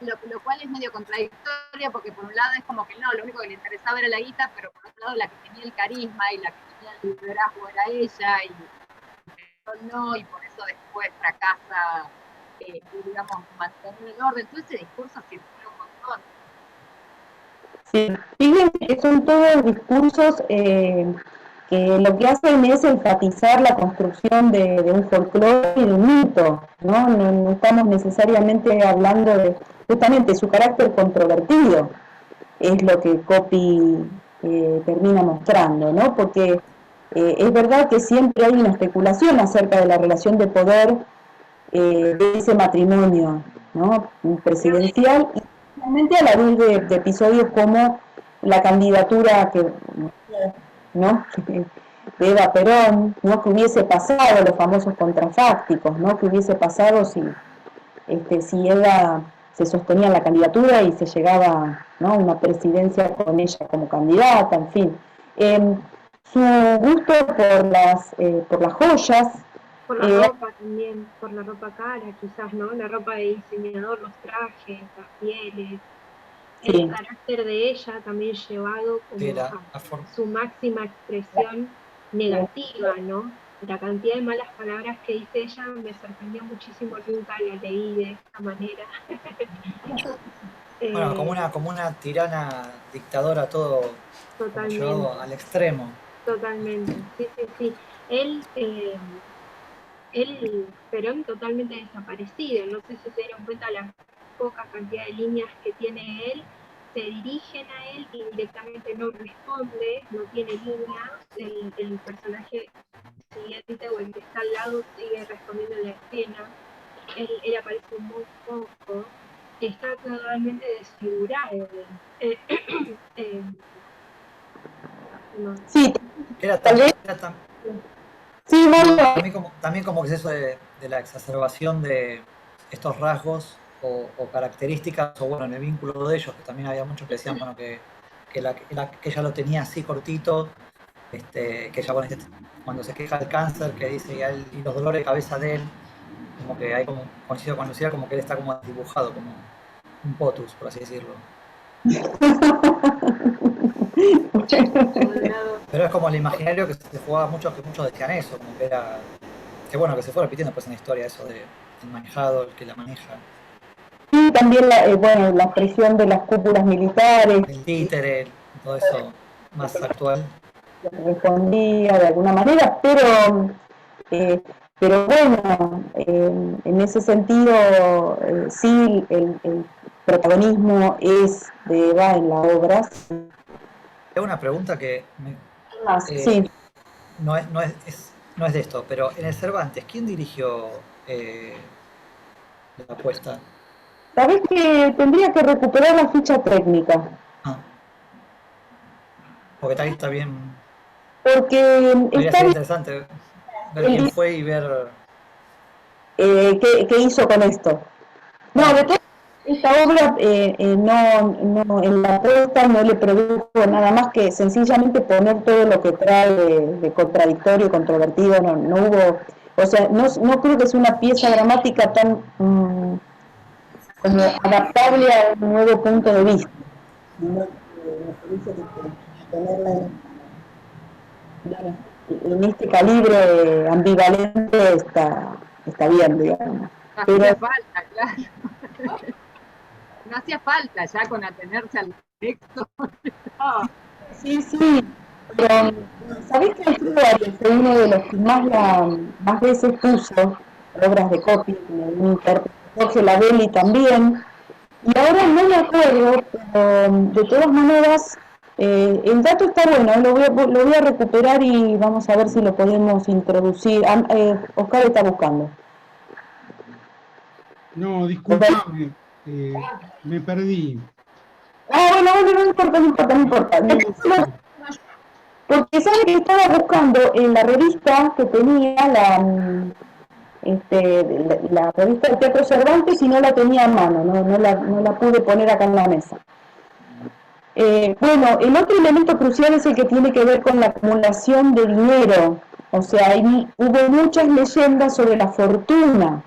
lo cual es medio contradictorio porque por un lado es como que no, lo único que le interesaba era la guita, pero por otro lado la que tenía el carisma y la que tenía el liderazgo era ella, y no, y por eso después fracasa, digamos, mantener el orden. Todo ese discurso circula un montón.
Sí, fíjense que son todos discursos que lo que hacen es enfatizar la construcción de un folclore y de un mito, ¿no? No estamos necesariamente hablando de justamente su carácter controvertido, es lo que Coppi termina mostrando, ¿no? Porque es verdad que siempre hay una especulación acerca de la relación de poder de ese matrimonio, ¿no? Presidencial, y realmente a la luz de episodios como la candidatura ¿no? de Eva Perón, ¿no? Que hubiese pasado, los famosos contrafácticos, ¿no? Que hubiese pasado si Eva se sostenía en la candidatura y se llegaba, ¿no?, a una presidencia con ella como candidata, en fin. Su gusto por las joyas.
Por la ropa también, por la ropa cara, quizás, ¿no? La ropa de diseñador, los trajes, las pieles. Sí. El carácter de ella también llevado como a su máxima expresión negativa, ¿no? La cantidad de malas palabras que dice ella me sorprendió muchísimo, nunca la leí de esta manera.
Bueno, como una tirana dictadora, todo llevado al extremo.
Totalmente, sí. Él, Perón, totalmente desaparecido. No sé si se dieron cuenta la poca cantidad de líneas que tiene él. Se dirigen a él y directamente no responde, no tiene líneas. El personaje siguiente o el que está al lado sigue respondiendo en la escena. Él aparece muy poco. Está totalmente desfigurado. No.
Sí, sí,
también como que es eso de la exacerbación de estos rasgos o características, o bueno, en el vínculo de ellos, que también había muchos que decían, bueno, que ella lo tenía así cortito, que ella cuando se queja del cáncer, que dice, y los dolores de cabeza de él, como que hay como, coincido con Lucía, como que él está como dibujado, como un potus, por así decirlo. Pero es como el imaginario que se jugaba mucho, que muchos decían eso, como que era, que bueno, que se fue repitiendo pues en la historia eso de el manejado, el que la maneja.
Y también la presión de las cúpulas militares.
El títere, todo eso más actual.
Respondía de alguna manera, pero bueno, en ese sentido sí el protagonismo es de Eva en la obra.
Es una pregunta que
sí.
no es de esto, pero en el Cervantes, ¿quién dirigió la apuesta?
Sabés que tendría que recuperar la ficha técnica.
Porque ahí está bien.
Porque
podría ser interesante ver quién fue y ver
qué hizo con esto. No, de todo, esta obra no en la apuesta no le produjo nada más que sencillamente poner todo lo que trae de contradictorio y controvertido. No hubo, o sea, no creo que sea una pieza dramática tan como adaptable a un nuevo punto de vista. Me parece que tenerla en este calibre ambivalente está bien, digamos.
No hacía falta, claro. No hacía falta ya con atenerse al texto.
Sí. Pero, ¿sabés que Alfredo Arias fue uno de los que más veces puso obras de Coppi, un intérprete, Jorge Lavelli también? Y ahora no me acuerdo, pero de todas maneras El dato está bueno, lo voy a recuperar y vamos a ver si lo podemos introducir. Oscar está buscando.
No, disculpame, me perdí.
Bueno, no importa. Porque sabe que estaba buscando en la revista que tenía la revista de Teatro Cervantes y no la tenía a mano, no la pude poner acá en la mesa. Bueno, el otro elemento crucial es el que tiene que ver con la acumulación de dinero. O sea, hubo muchas leyendas sobre la fortuna.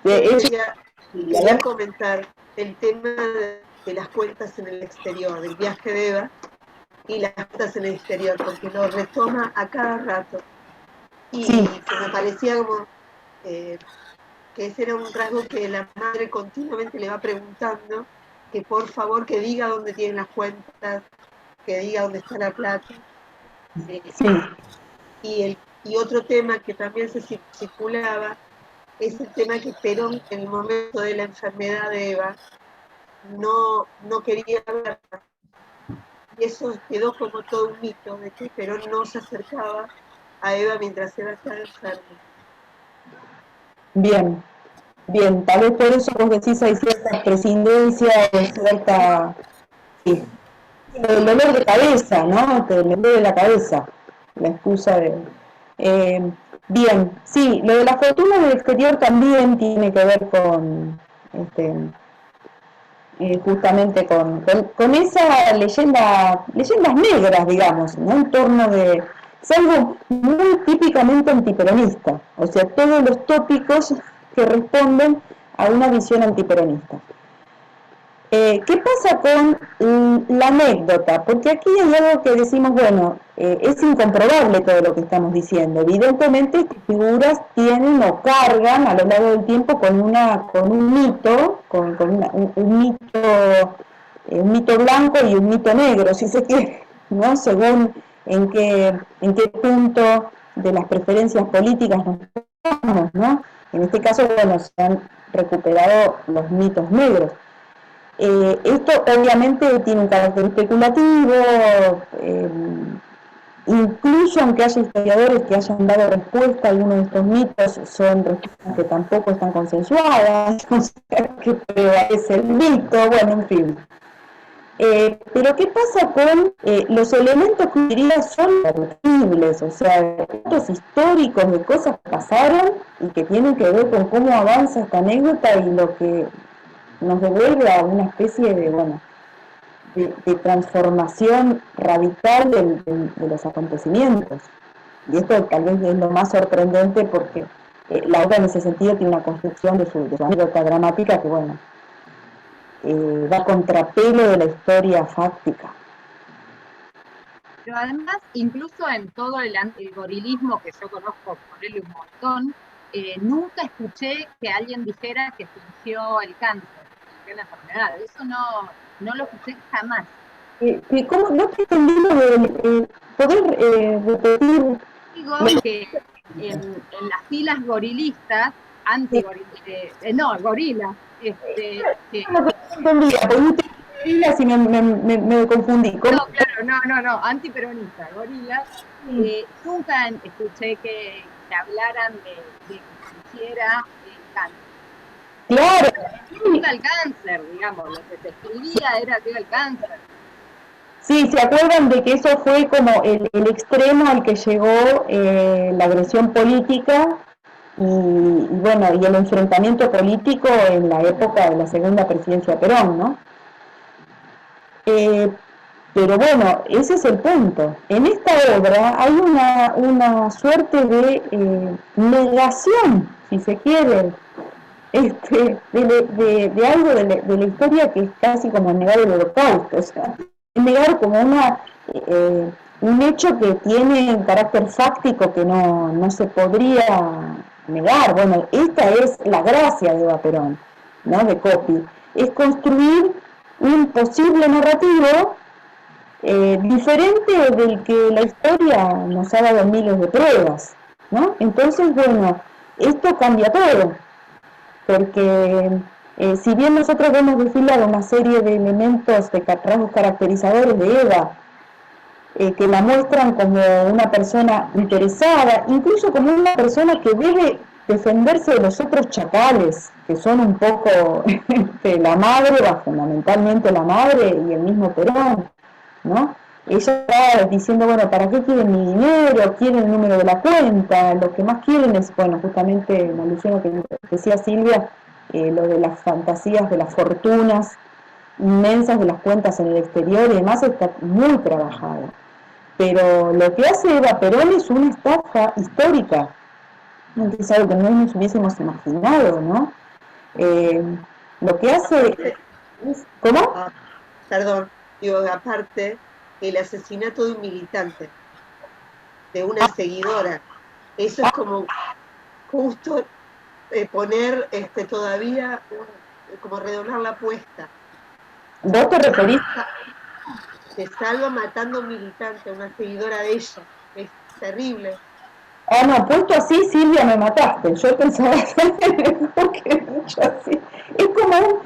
Quería comentar el tema de las cuentas en el exterior, del viaje de Eva y las cuentas en el exterior, porque lo retoma a cada rato. Y
sí,
se me parecía como que ese era un rasgo que la madre continuamente le va preguntando, que por favor que diga dónde tienen las cuentas, que diga dónde está la plata.
Sí.
Y otro tema que también se circulaba es el tema que Perón, en el momento de la enfermedad de Eva, no quería verla. Y eso quedó como todo un mito, de que Perón no se acercaba a Eva mientras Eva estaba enferma.
Bien, tal vez por eso vos decís hay cierta prescindencia, cierta... Sí. El dolor de cabeza, ¿no? Te le duele la cabeza, la excusa de... bien, sí, lo de la fortuna del exterior también tiene que ver con... justamente con esa leyendas negras, digamos, ¿no? En torno de... Es algo muy típicamente antiperonista, o sea, todos los tópicos que responden a una visión antiperonista. ¿Qué pasa con la anécdota? Porque aquí hay algo que decimos, bueno, es incomprobable todo lo que estamos diciendo. Evidentemente estas figuras tienen o cargan a lo largo del tiempo con un mito, un mito blanco y un mito negro, si se quiere, ¿no? Según en qué punto de las preferencias políticas nos estamos, ¿no? En este caso, bueno, se han recuperado los mitos negros. Esto obviamente tiene un carácter especulativo, incluso aunque haya historiadores que hayan dado respuesta a algunos de estos mitos, son respuestas que tampoco están consensuadas, o sea, que prevalece el mito, bueno, en fin. Pero ¿qué pasa con los elementos que diría son irreductibles? O sea, datos históricos de cosas que pasaron y que tienen que ver con cómo avanza esta anécdota y lo que nos devuelve a una especie de transformación radical de los acontecimientos. Y esto tal vez es lo más sorprendente porque la obra en ese sentido tiene una construcción de su anécdota dramática que, bueno, va a contrapelo de la historia fáctica.
Pero además, incluso en todo el gorilismo que yo conozco por él un montón, nunca escuché que alguien dijera que fingió el cáncer, fingió la enfermedad. Eso no lo escuché jamás.
¿Cómo? No te entendí lo de poder repetir.
Digo que en las filas gorilistas, gorilas,
No entendía, porque filas y me confundí. ¿Cómo?
No, claro, no, antiperonista, gorilas. Nunca escuché que hablaran de que fingiera el cáncer.
Claro.
Iba el cáncer, digamos, lo que se escribía era que iba el cáncer.
Sí, ¿se acuerdan de que eso fue como el extremo al que llegó la agresión política y bueno, y el enfrentamiento político en la época de la segunda presidencia de Perón, ¿no? Pero bueno, ese es el punto. En esta obra hay una suerte de negación, si se quiere, de algo de la historia que es casi como negar el holocausto, o sea, negar como un hecho que tiene un carácter fáctico que no se podría negar. Bueno, esta es la gracia de Eva Perón, ¿no? De Coppi, es construir un posible narrativo diferente del que la historia nos ha dado miles de pruebas, ¿no? Entonces, bueno, esto cambia todo, porque si bien nosotros vemos desfilar una serie de elementos, de rasgos caracterizadores de Eva, que la muestran como una persona interesada, incluso como una persona que debe defenderse de los otros chacales, que son un poco la madre, fundamentalmente la madre y el mismo Perón, ¿no? Ella está diciendo, bueno, ¿para qué quieren mi dinero? ¿Quieren el número de la cuenta? Lo que más quieren es, bueno, justamente en alusión a lo que decía Silvia, lo de las fantasías, de las fortunas inmensas de las cuentas en el exterior y demás está muy trabajado. Pero lo que hace Eva Perón es una estafa histórica, es algo que no nos hubiésemos imaginado, ¿no? Lo que hace es... ¿Cómo?
Perdón, digo, aparte, el asesinato de un militante, de una seguidora, eso es como justo poner todavía, como redoblar la apuesta.
¿Vos te referís?
Se salva matando a un militante, a una seguidora de ella. Es terrible.
Ah, no, puesto así, Silvia, me mataste. Yo pensaba que mucho así. Es como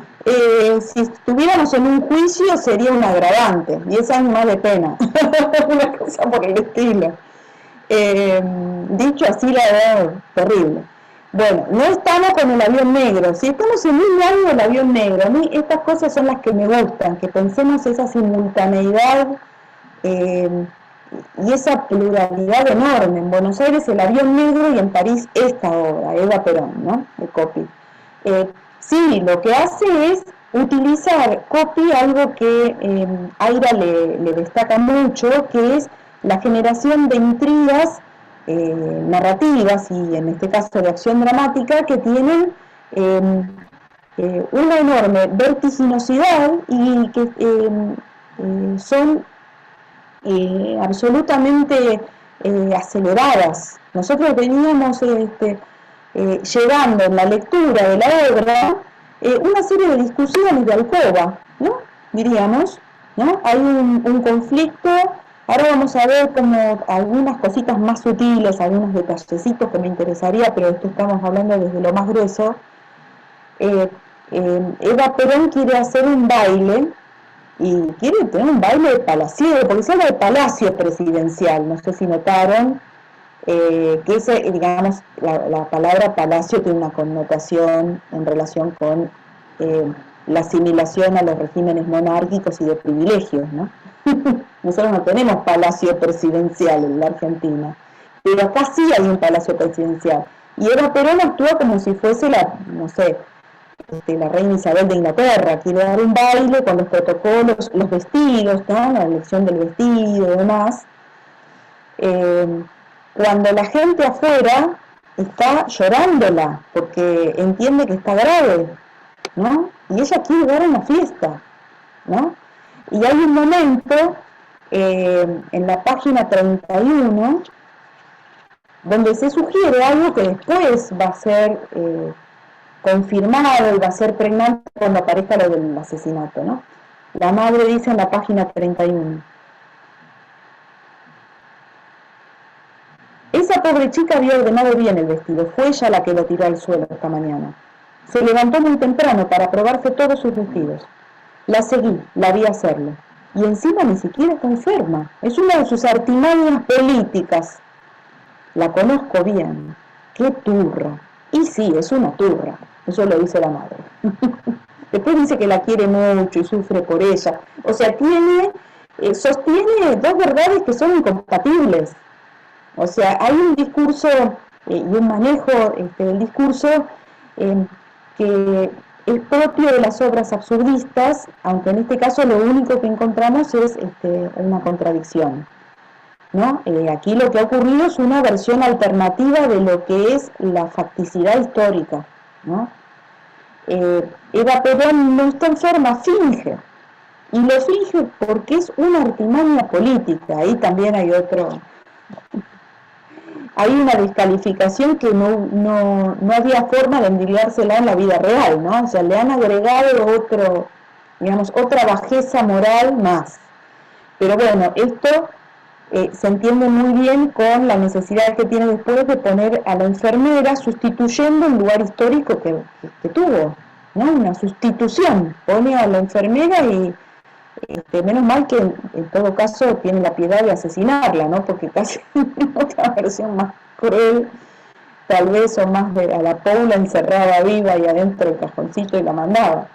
si estuviéramos en un juicio sería un agravante, 10 años más de pena. Una cosa por el estilo. Dicho así, la verdad, terrible. Bueno, no estamos con el avión negro. Si estamos en un año del avión negro, a mí estas cosas son las que me gustan, que pensemos esa simultaneidad y esa pluralidad enorme. En Buenos Aires el avión negro y en París esta obra, Eva Perón, ¿no? De Coppi. Sí, lo que hace es utilizar Coppi algo que Aira le destaca mucho, que es la generación de intrigas narrativas y en este caso de acción dramática que tienen una enorme vertiginosidad y que son absolutamente aceleradas. Nosotros veníamos llevando en la lectura de la obra una serie de discusiones de alcoba, ¿no? Diríamos, ¿no? Hay un conflicto. Ahora vamos a ver como algunas cositas más sutiles, algunos detallecitos que me interesaría, pero esto estamos hablando desde lo más grueso. Eva Perón quiere hacer un baile y quiere tener un baile de palaciego, porque se habla de palacio presidencial, no sé si notaron, que ese, digamos, la palabra palacio tiene una connotación en relación con la asimilación a los regímenes monárquicos y de privilegios, ¿no? Nosotros no tenemos palacio presidencial en la Argentina, pero acá sí hay un palacio presidencial. Y Eva Perón actúa como si fuese la, no sé, la reina Isabel de Inglaterra, quiere dar un baile con los protocolos, los vestidos, ¿no? La elección del vestido y demás. Cuando la gente afuera está llorándola porque entiende que está grave, ¿no? Y ella quiere dar una fiesta, ¿no? Y hay un momento en la página 31 donde se sugiere algo que después va a ser confirmado y va a ser pregnante cuando aparezca lo del asesinato, ¿no? La madre dice en la página 31: esa pobre chica había ordenado bien el vestido, fue ella la que lo tiró al suelo esta mañana. Se levantó muy temprano para probarse todos sus vestidos. La seguí, la vi hacerlo. Y encima ni siquiera está enferma. Es una de sus artimañas políticas. La conozco bien. ¡Qué turra! Y sí, es una turra. Eso lo dice la madre. Después dice que la quiere mucho y sufre por ella. O sea, sostiene dos verdades que son incompatibles. O sea, hay un discurso y un manejo del discurso que es propio de las obras absurdistas, aunque en este caso lo único que encontramos es una contradicción, ¿no? Aquí lo que ha ocurrido es una versión alternativa de lo que es la facticidad histórica, ¿no? Eva Perón no está enferma, finge, y lo finge porque es una artimaña política. Ahí también hay una descalificación que no había forma de envidiársela en la vida real, ¿no? O sea, le han agregado otra bajeza moral más. Pero bueno, esto se entiende muy bien con la necesidad que tiene después de poner a la enfermera sustituyendo un lugar histórico que tuvo, ¿no? Una sustitución, pone a la enfermera y Menos mal que en todo caso tiene la piedad de asesinarla, ¿no? Porque casi otra versión más cruel, tal vez, o más de a la Paula encerrada viva y adentro del cajoncito y la mandaba.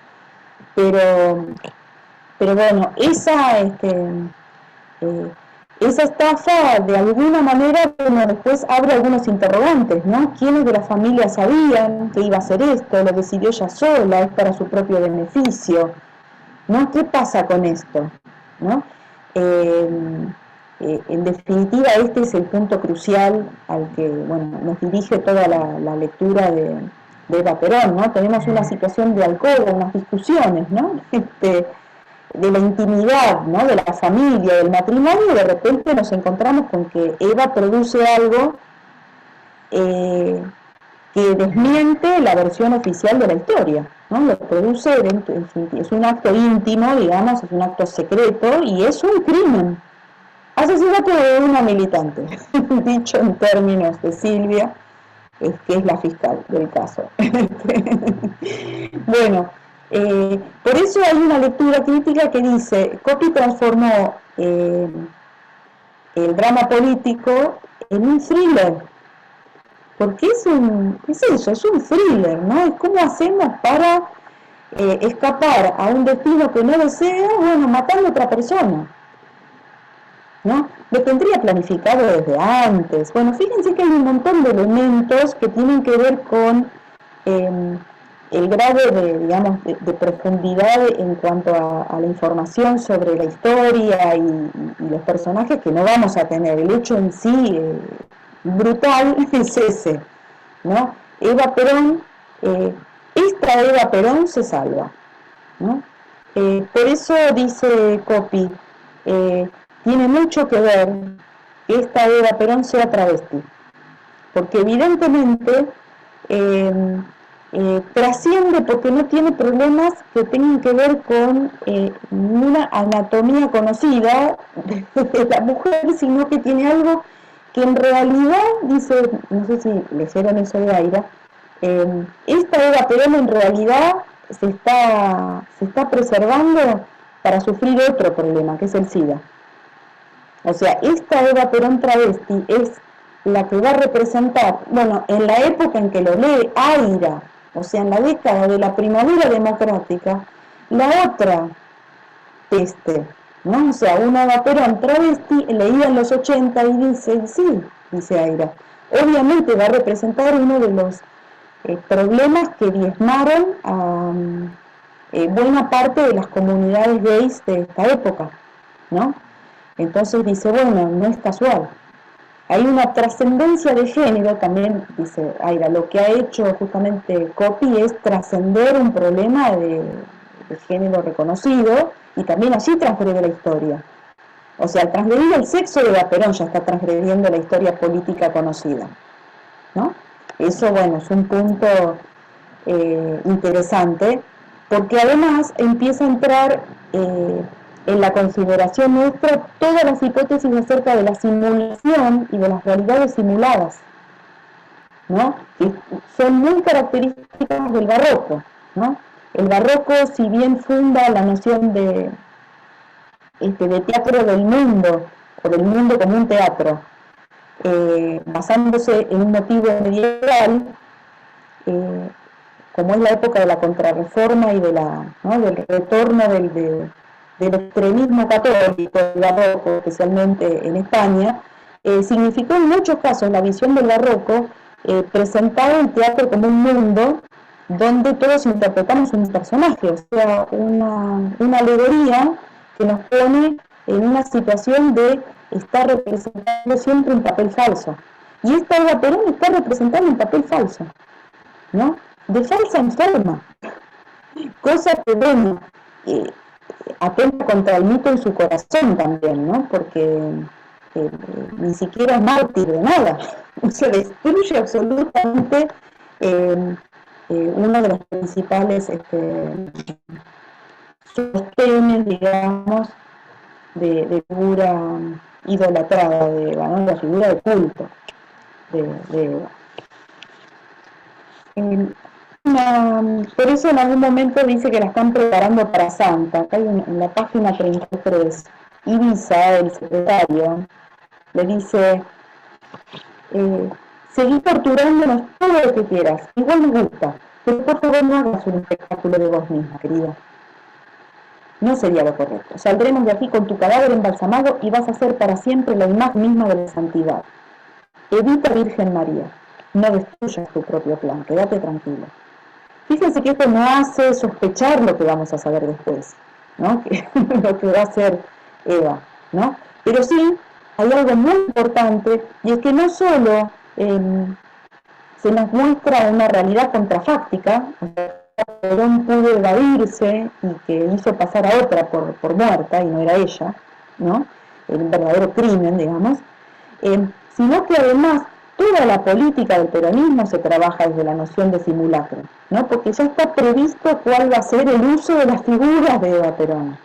Pero bueno, esa estafa de alguna manera, bueno, después abre algunos interrogantes, ¿no? ¿Quiénes de la familia sabían que iba a hacer esto? ¿Lo decidió ella sola? ¿Es para su propio beneficio? ¿No? ¿Qué pasa con esto? ¿No? En definitiva, este es el punto crucial al que, bueno, nos dirige toda la lectura de Eva Perón, ¿no? Tenemos una situación de alcoba, unas discusiones, ¿no? De la intimidad, ¿no? De la familia, del matrimonio, y de repente nos encontramos con que Eva produce algo que desmiente la versión oficial de la historia, ¿no? Lo produce, es un acto íntimo, digamos, es un acto secreto y es un crimen. Asesinato de una militante, dicho en términos de Silvia, que es la fiscal del caso. Bueno, por eso hay una lectura crítica que dice, Coppi transformó el drama político en un thriller, porque es eso, es un thriller, ¿no? Es cómo hacemos para escapar a un destino que no desea, bueno, matando a otra persona, ¿no? Lo tendría planificado desde antes. Bueno, fíjense que hay un montón de elementos que tienen que ver con el grado de, digamos, de profundidad en cuanto a la información sobre la historia y los personajes que no vamos a tener. El hecho en sí brutal es ese, ¿no? Eva Perón, esta Eva Perón se salva, ¿no? Por eso dice Coppi, tiene mucho que ver que esta Eva Perón sea travesti, porque evidentemente trasciende porque no tiene problemas que tengan que ver con una anatomía conocida de la mujer, sino que tiene algo que en realidad, dice, no sé si leyeron eso de Aira, esta Eva Perón en realidad se está preservando para sufrir otro problema, que es el SIDA. O sea, esta Eva Perón travesti es la que va a representar, bueno, en la época en que lo lee Aira, o sea, en la década de la primavera democrática, la otra peste, ¿no? O sea, una Eva Perón travesti leída en los 80 y dice, sí, dice Aira, obviamente va a representar uno de los problemas que diezmaron a buena parte de las comunidades gays de esta época, ¿no? Entonces dice, bueno, no es casual. Hay una trascendencia de género, también dice Aira, lo que ha hecho justamente Coppi es trascender un problema de género reconocido y también allí transgrede la historia. O sea, al transgredir el sexo de Eva Perón ya está transgrediendo la historia política conocida, ¿no? Eso, bueno, es un punto interesante, porque además empieza a entrar en la consideración nuestra todas las hipótesis acerca de la simulación y de las realidades simuladas, ¿no? Que son muy características del barroco, ¿no? El barroco, si bien funda la noción de teatro del mundo, o del mundo como un teatro, basándose en un motivo medieval, como es la época de la contrarreforma y de ¿no? del retorno del extremismo católico, del barroco, especialmente en España, significó en muchos casos la visión del barroco presentar el teatro como un mundo donde todos interpretamos un personaje, o sea, una alegoría que nos pone en una situación de estar representando siempre un papel falso. Y esta Eva Perón está representando un papel falso, ¿no? De falsa enferma, cosa que, bueno, atenta contra el mito en su corazón también, ¿no? Porque ni siquiera es mártir de nada, se destruye absolutamente uno de los principales sostenes, digamos, de figura idolatrada de Eva, ¿no? La figura de culto de Eva. por eso en algún momento dice que la están preparando para Santa. Acá hay en la página 33, Ibiza, el secretario, le dice, seguí torturándonos todo lo que quieras, igual me gusta, pero por favor no hagas un espectáculo de vos misma, querida. No sería lo correcto. Saldremos de aquí con tu cadáver embalsamado y vas a ser para siempre la imagen misma de la santidad. Evita, Virgen María, no destruyas tu propio plan, quédate tranquilo. Fíjense que esto no hace sospechar lo que vamos a saber después, ¿no? Lo que va a hacer Eva, ¿no? Pero sí, hay algo muy importante, y es que no solo se nos muestra una realidad contrafáctica, Perón pudo evadirse y que hizo pasar a otra por muerta, y no era ella, ¿no? El verdadero crimen, digamos, sino que además toda la política del peronismo se trabaja desde la noción de simulacro, ¿no? Porque ya está previsto cuál va a ser el uso de las figuras de Eva Perón,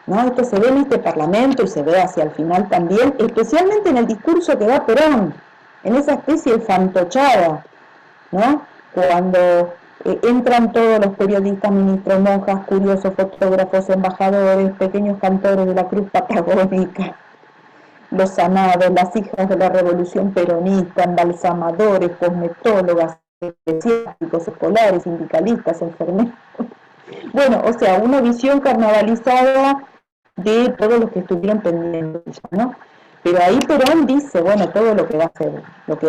¿no? Esto se ve en este Parlamento y se ve hacia el final también, especialmente en el discurso que da Perón, en esa especie de fantochada, ¿no? Cuando entran todos los periodistas, ministros, monjas, curiosos, fotógrafos, embajadores, pequeños cantores de la cruz patagónica, los sanados, las hijas de la revolución peronista, embalsamadores, cosmetólogas, eclesiásticos, escolares, sindicalistas, enfermeros. Bueno, o sea, una visión carnavalizada de todos los que estuvieron pendientes, ¿no? Pero ahí Perón dice, bueno, todo lo que va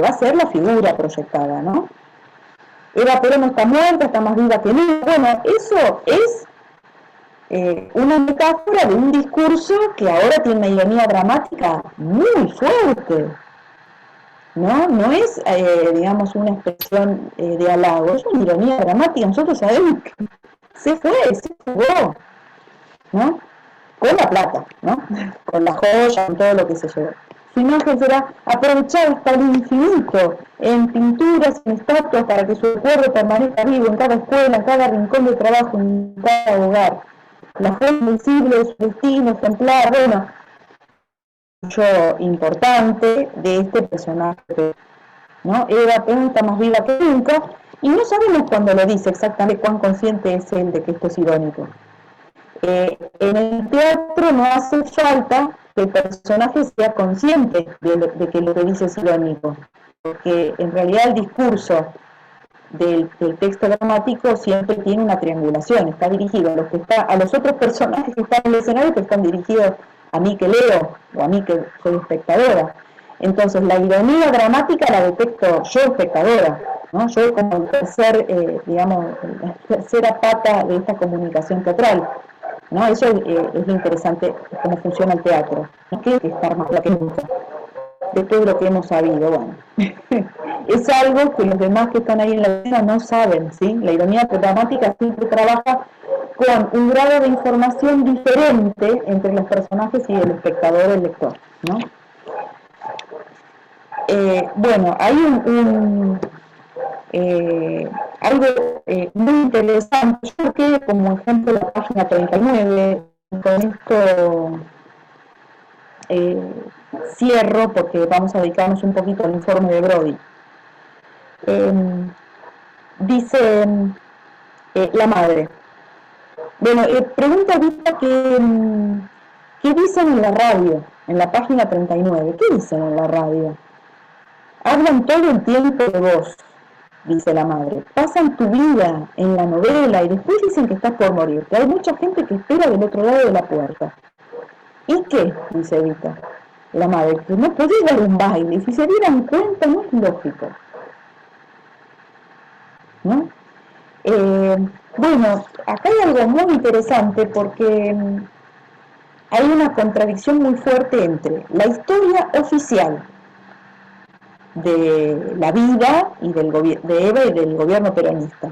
a ser la figura proyectada, ¿no? Eva Perón está muerta, está más viva que nunca. Bueno, eso es una metáfora de un discurso que ahora tiene una ironía dramática muy fuerte, ¿no? No es, digamos, una expresión de halago, es una ironía dramática. Nosotros sabemos que se fugó, ¿no? Con la plata, ¿no? Con la joya, con todo lo que se llevó. Su imagen será aprovechada hasta el infinito, en pinturas, en estatuas, para que su recuerdo permanezca vivo en cada escuela, en cada rincón de trabajo, en cada hogar. La fe invisible de su destino ejemplar, bueno, mucho importante de este personaje, ¿no? Eva Perón está más viva que nunca, y no sabemos cuándo lo dice exactamente, cuán consciente es él de que esto es irónico. En el teatro no hace falta que el personaje sea consciente de que lo que dice es irónico, porque en realidad el discurso del texto dramático siempre tiene una triangulación, está dirigido a los otros personajes que están en el escenario, que están dirigidos a mí que leo o a mí que soy espectadora. Entonces la ironía dramática la detecto yo, espectadora, ¿no? Yo como el la tercera pata de esta comunicación teatral, ¿no? Eso es lo interesante, cómo funciona el teatro, no hay que estar más que nunca de todo lo que hemos sabido. Bueno, es algo que los demás que están ahí en la escena no saben, ¿sí? La ironía dramática siempre trabaja con un grado de información diferente entre los personajes y el espectador, el lector, ¿no? Bueno, hay algo muy interesante. Yo que como ejemplo la página 39, con esto cierro porque vamos a dedicarnos un poquito al informe de Brody. Dice la madre, bueno, pregunta Vita ¿qué dicen en la radio? En la página 39, ¿qué dicen en la radio? Hablan todo el tiempo de vos, dice la madre. Pasan tu vida en la novela y después dicen que estás por morir, que hay mucha gente que espera del otro lado de la puerta. ¿Y qué? Dice Vita. La madre, que no podés dar un baile, si se dieran cuenta no es lógico, ¿no? Bueno, acá hay algo muy interesante porque hay una contradicción muy fuerte entre la historia oficial de la vida y de Eva y del gobierno peronista,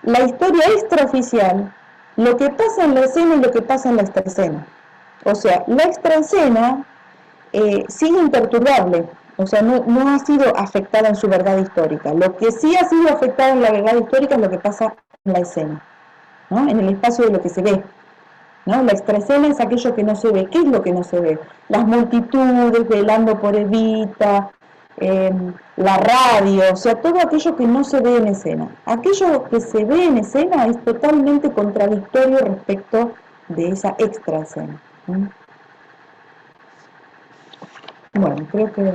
la historia extraoficial, lo que pasa en la escena y lo que pasa en la extraescena. O sea, la extraescena sigue imperturbable, o sea, no ha sido afectada en su verdad histórica. Lo que sí ha sido afectado en la verdad histórica es lo que pasa en la escena, ¿no? En el espacio de lo que se ve, ¿no? La extraescena es aquello que no se ve. ¿Qué es lo que no se ve? Las multitudes velando por Evita, la radio, o sea, todo aquello que no se ve en escena. Aquello que se ve en escena es totalmente contradictorio respecto de esa extra escena. Bueno, creo que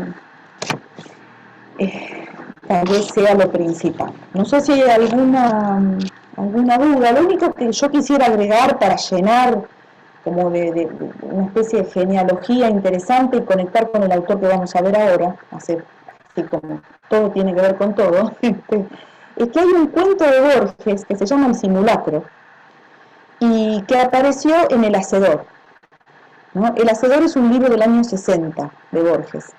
tal vez sea lo principal. No sé si hay alguna duda. Lo único que yo quisiera agregar para llenar como de una especie de genealogía interesante y conectar con el autor que vamos a ver ahora, así como todo tiene que ver con todo, es que hay un cuento de Borges que se llama El Simulacro y que apareció en El Hacedor, ¿no? El Hacedor es un libro del año 60 de Borges.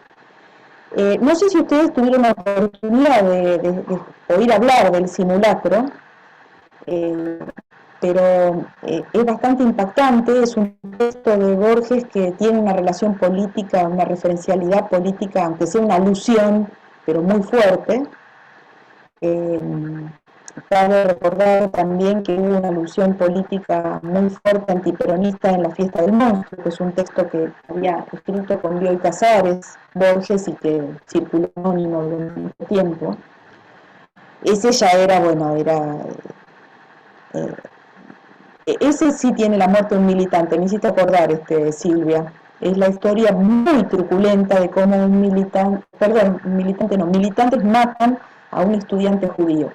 No sé si ustedes tuvieron la oportunidad de oír hablar del Simulacro, pero es bastante impactante. Es un texto de Borges que tiene una relación política, una referencialidad política, aunque sea una alusión, pero muy fuerte. Cabe recordar también que hubo una alusión política muy fuerte antiperonista en La Fiesta del Monstruo, que es un texto que había escrito con Bioy Casares, Borges, y que circuló anónimo durante mucho tiempo. Ese ya era, bueno, ese sí tiene la muerte de un militante, me hiciste acordar, Silvia. Es la historia muy truculenta de cómo militantes matan a un estudiante judío.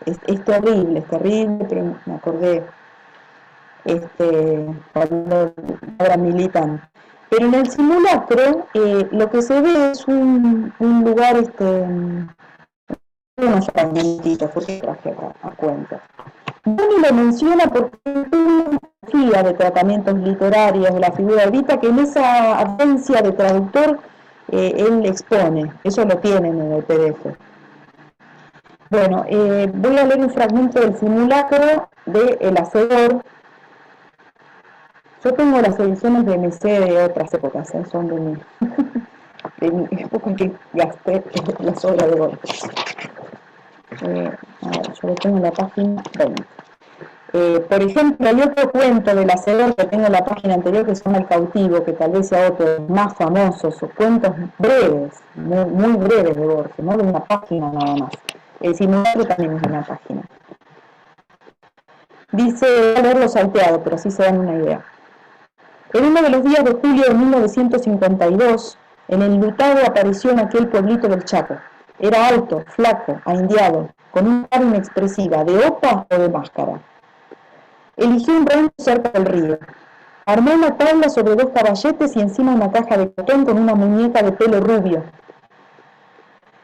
Es terrible, pero me acordé cuando ahora militan. Pero en el Simulacro lo que se ve es un lugar, unos fragmentitos, porque traje a cuenta. Dani lo menciona porque es una filosofía de tratamientos literarios de la figura de Evita que en esa ausencia de traductor él expone. Eso lo tienen en el PDF. Bueno, voy a leer un fragmento del Simulacro de El Hacedor. Yo tengo las ediciones de MC de otras épocas, son de mi época en que gasté las obras de Borges. A ver, yo lo tengo en la página 20. Por ejemplo, hay otro cuento del Hacedor que tengo en la página anterior que se llama El Cautivo, que tal vez sea otro de los más famosos, o cuentos breves, muy breves de Borges, no de una página nada más. El Simulacro también es de una página. Dice, voy a leerlo salteado, pero así se dan una idea. En uno de los días de julio de 1952, el enlutado apareció en aquel pueblito del Chaco. Era alto, flaco, ahindiado, con una cara inexpresiva, de opa o de máscara. Eligió un rancho cerca del río. Armó una tabla sobre 2 caballetes y encima una caja de cartón con una muñeca de pelo rubio.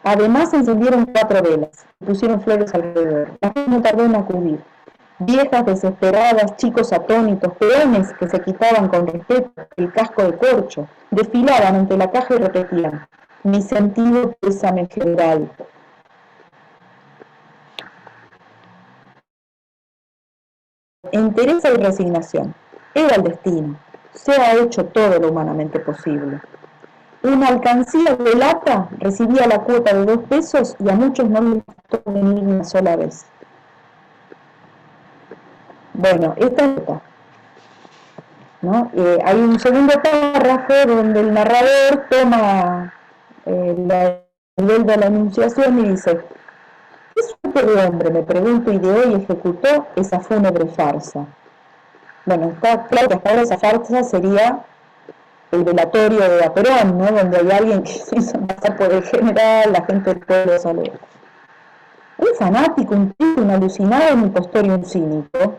Además encendieron 4 velas y pusieron flores alrededor. La gente no tardó en acudir. Viejas desesperadas, chicos atónitos, peones que se quitaban con respeto el casco de corcho, desfilaban ante la caja y repetían: mi sentido pésame general. Entereza y resignación. Era el destino. Se ha hecho todo lo humanamente posible. Una alcancía de lata recibía la cuota de 2 pesos y a muchos no les costó venir una sola vez. Bueno, esta es otra, ¿no? Hay un segundo párrafo donde el narrador toma el nivel de la enunciación y dice: ¿qué suerte de hombre, me pregunto, ideó y ejecutó esa fúnebre farsa? Bueno, está claro que hasta ahora esa farsa sería el velatorio de Perón, ¿no? Donde hay alguien que se hizo pasar por el general, la gente del pueblo sale. Un fanático, un tipo, un alucinado, un impostor y un cínico.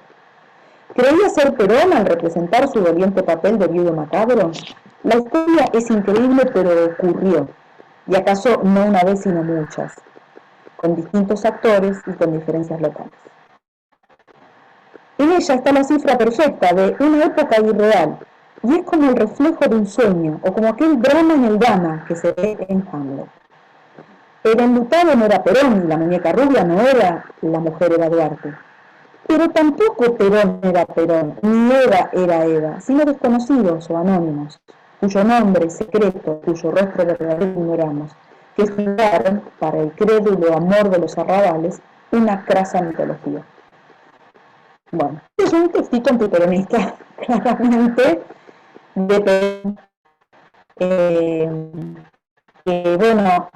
¿Creía ser Perón al representar su doliente papel de viudo macabro? La historia es increíble, pero ocurrió, y acaso no una vez sino muchas, con distintos actores y con diferencias locales. En ella está la cifra perfecta de una época irreal, y es como el reflejo de un sueño, o como aquel drama en el drama que se ve en Hamlet. El enlutado no era Perón, y la muñeca rubia no era la mujer Eva Duarte. Pero tampoco Perón era Perón, ni Eva era Eva, sino desconocidos o anónimos, cuyo nombre secreto, cuyo rostro verdadero ignoramos, que fundaron, para el crédulo amor de los arrabales, una crasa mitología. Bueno, es un textito antiperonista, claramente, de Perón, bueno,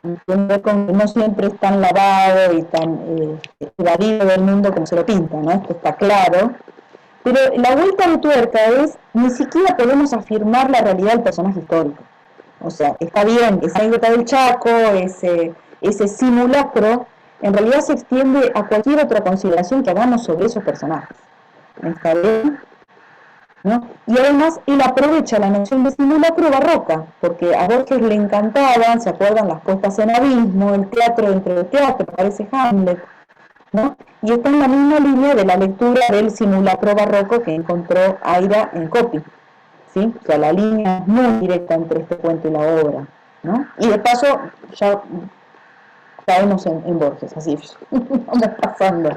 no siempre es tan lavado y tan evadido del mundo como se lo pinta, ¿no? Esto está claro. Pero la vuelta de tuerca es, ni siquiera podemos afirmar la realidad del personaje histórico. O sea, está bien, esa anécdota del Chaco, ese simulacro, en realidad se extiende a cualquier otra consideración que hagamos sobre esos personajes. ¿Está bien? ¿No? Y además él aprovecha la noción de simulacro barroca, porque a Borges le encantaban, ¿se acuerdan? Las puestas en abismo, el teatro dentro del teatro, parece Hamlet, ¿no? Y está en la misma línea de la lectura del simulacro barroco que encontró Aira en Copy, ¿sí? O sea, la línea es muy directa entre este cuento y la obra, ¿no? Y de paso ya caemos en Borges, así vamos pasando,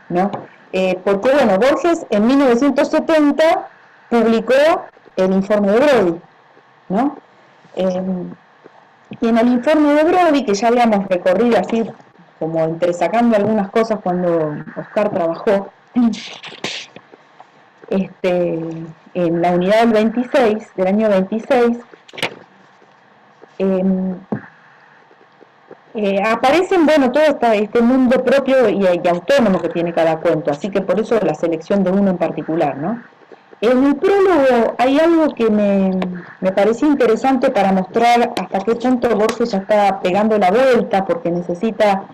¿no? Porque bueno, Borges en 1970 publicó el informe de Brody, ¿no? Y en el informe de Brody, que ya habíamos recorrido así como entresacando algunas cosas cuando Oscar trabajó en la unidad del 26, del año 26, aparecen, bueno, todo este mundo propio y autónomo que tiene cada cuento, así que por eso la selección de uno en particular, ¿no? En el prólogo hay algo que me pareció interesante para mostrar hasta qué punto Borges ya está pegando la vuelta, porque necesita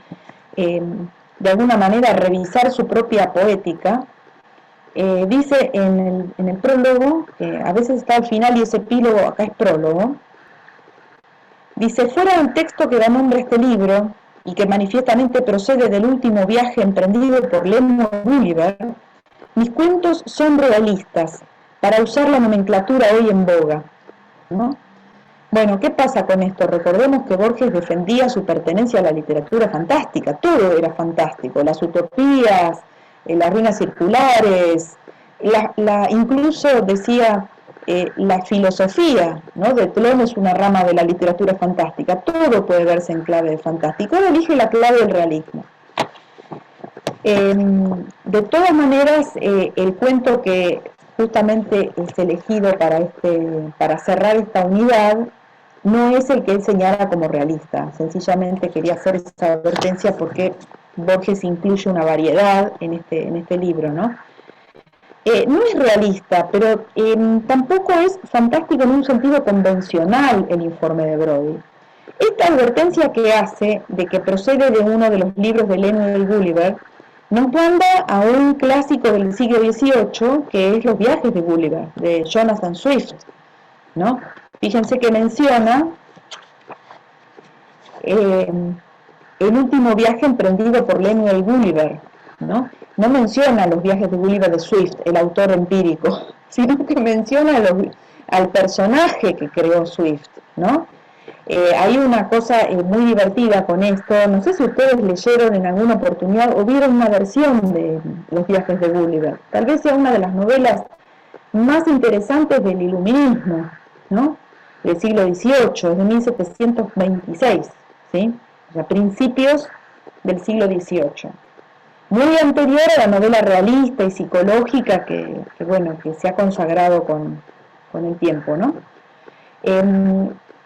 de alguna manera revisar su propia poética. Dice en el prólogo, a veces está al final y ese epílogo acá es prólogo, dice: fuera del texto que da nombre a este libro y que manifiestamente procede del último viaje emprendido por Lemuel Gulliver, mis cuentos son realistas, para usar la nomenclatura hoy en boga, ¿no? Bueno, ¿qué pasa con esto? Recordemos que Borges defendía su pertenencia a la literatura fantástica, todo era fantástico, las utopías, las ruinas circulares, incluso decía la filosofía, ¿no? De Tlön es una rama de la literatura fantástica, todo puede verse en clave de fantástico, él elige la clave del realismo. De todas maneras, el cuento que justamente es elegido para cerrar esta unidad no es el que él señala como realista. Sencillamente quería hacer esa advertencia porque Borges incluye una variedad en este libro, ¿no? No es realista, pero tampoco es fantástico en un sentido convencional el informe de Brody. Esta advertencia que hace de que procede de uno de los libros de Lemuel Gulliver nos manda a un clásico del siglo XVIII, que es Los viajes de Gulliver, de Jonathan Swift, ¿no? Fíjense que menciona el último viaje emprendido por Lemuel Gulliver, ¿no? No menciona los viajes de Gulliver de Swift, el autor empírico, sino que menciona al personaje que creó Swift, ¿no? Hay una cosa muy divertida con esto, no sé si ustedes leyeron en alguna oportunidad o vieron una versión de Los viajes de Gulliver, tal vez sea una de las novelas más interesantes del iluminismo, ¿no? Del siglo XVIII, es de 1726, ¿sí? O sea, principios del siglo XVIII. Muy anterior a la novela realista y psicológica que se ha consagrado con el tiempo, ¿no?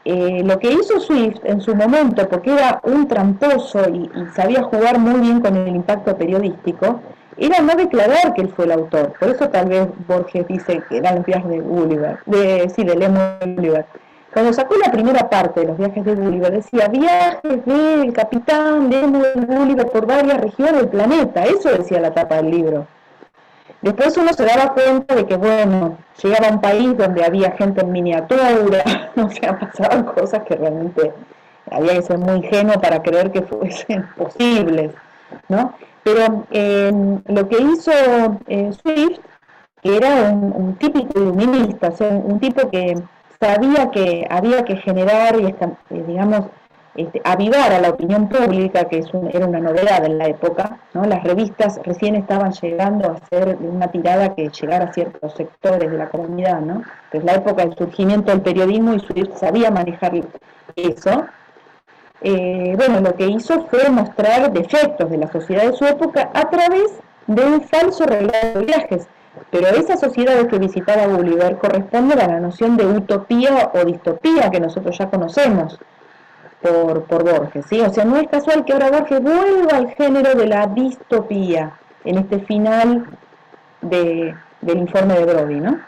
Lo que hizo Swift en su momento, porque era un tramposo y sabía jugar muy bien con el impacto periodístico, era no declarar que él fue el autor. Por eso tal vez Borges dice que eran los viajes de Gulliver, de Lemuel Gulliver. Cuando sacó la primera parte de los viajes de Gulliver, decía viajes del capitán Lemuel Gulliver por varias regiones del planeta. Eso decía la tapa del libro. Después uno se daba cuenta de que, bueno, llegaba a un país donde había gente en miniatura, o sea, pasaban cosas que realmente había que ser muy ingenuo para creer que fuesen posibles, ¿no? Pero lo que hizo Swift, que era un típico iluminista, o sea, un tipo que sabía que había que generar y, avivar a la opinión pública, que era una novedad en la época, ¿no? Las revistas recién estaban llegando a ser una tirada que llegara a ciertos sectores de la comunidad, ¿no? Es la época del surgimiento del periodismo y Swift sabía manejar eso. Lo que hizo fue mostrar defectos de la sociedad de su época a través de un falso relato de viajes. Pero esa sociedad que visitaba Gulliver corresponde a la noción de utopía o distopía que nosotros ya conocemos. por Borges, ¿sí? O sea, no es casual que ahora Borges vuelva al género de la distopía en este final del informe de Brody, ¿no?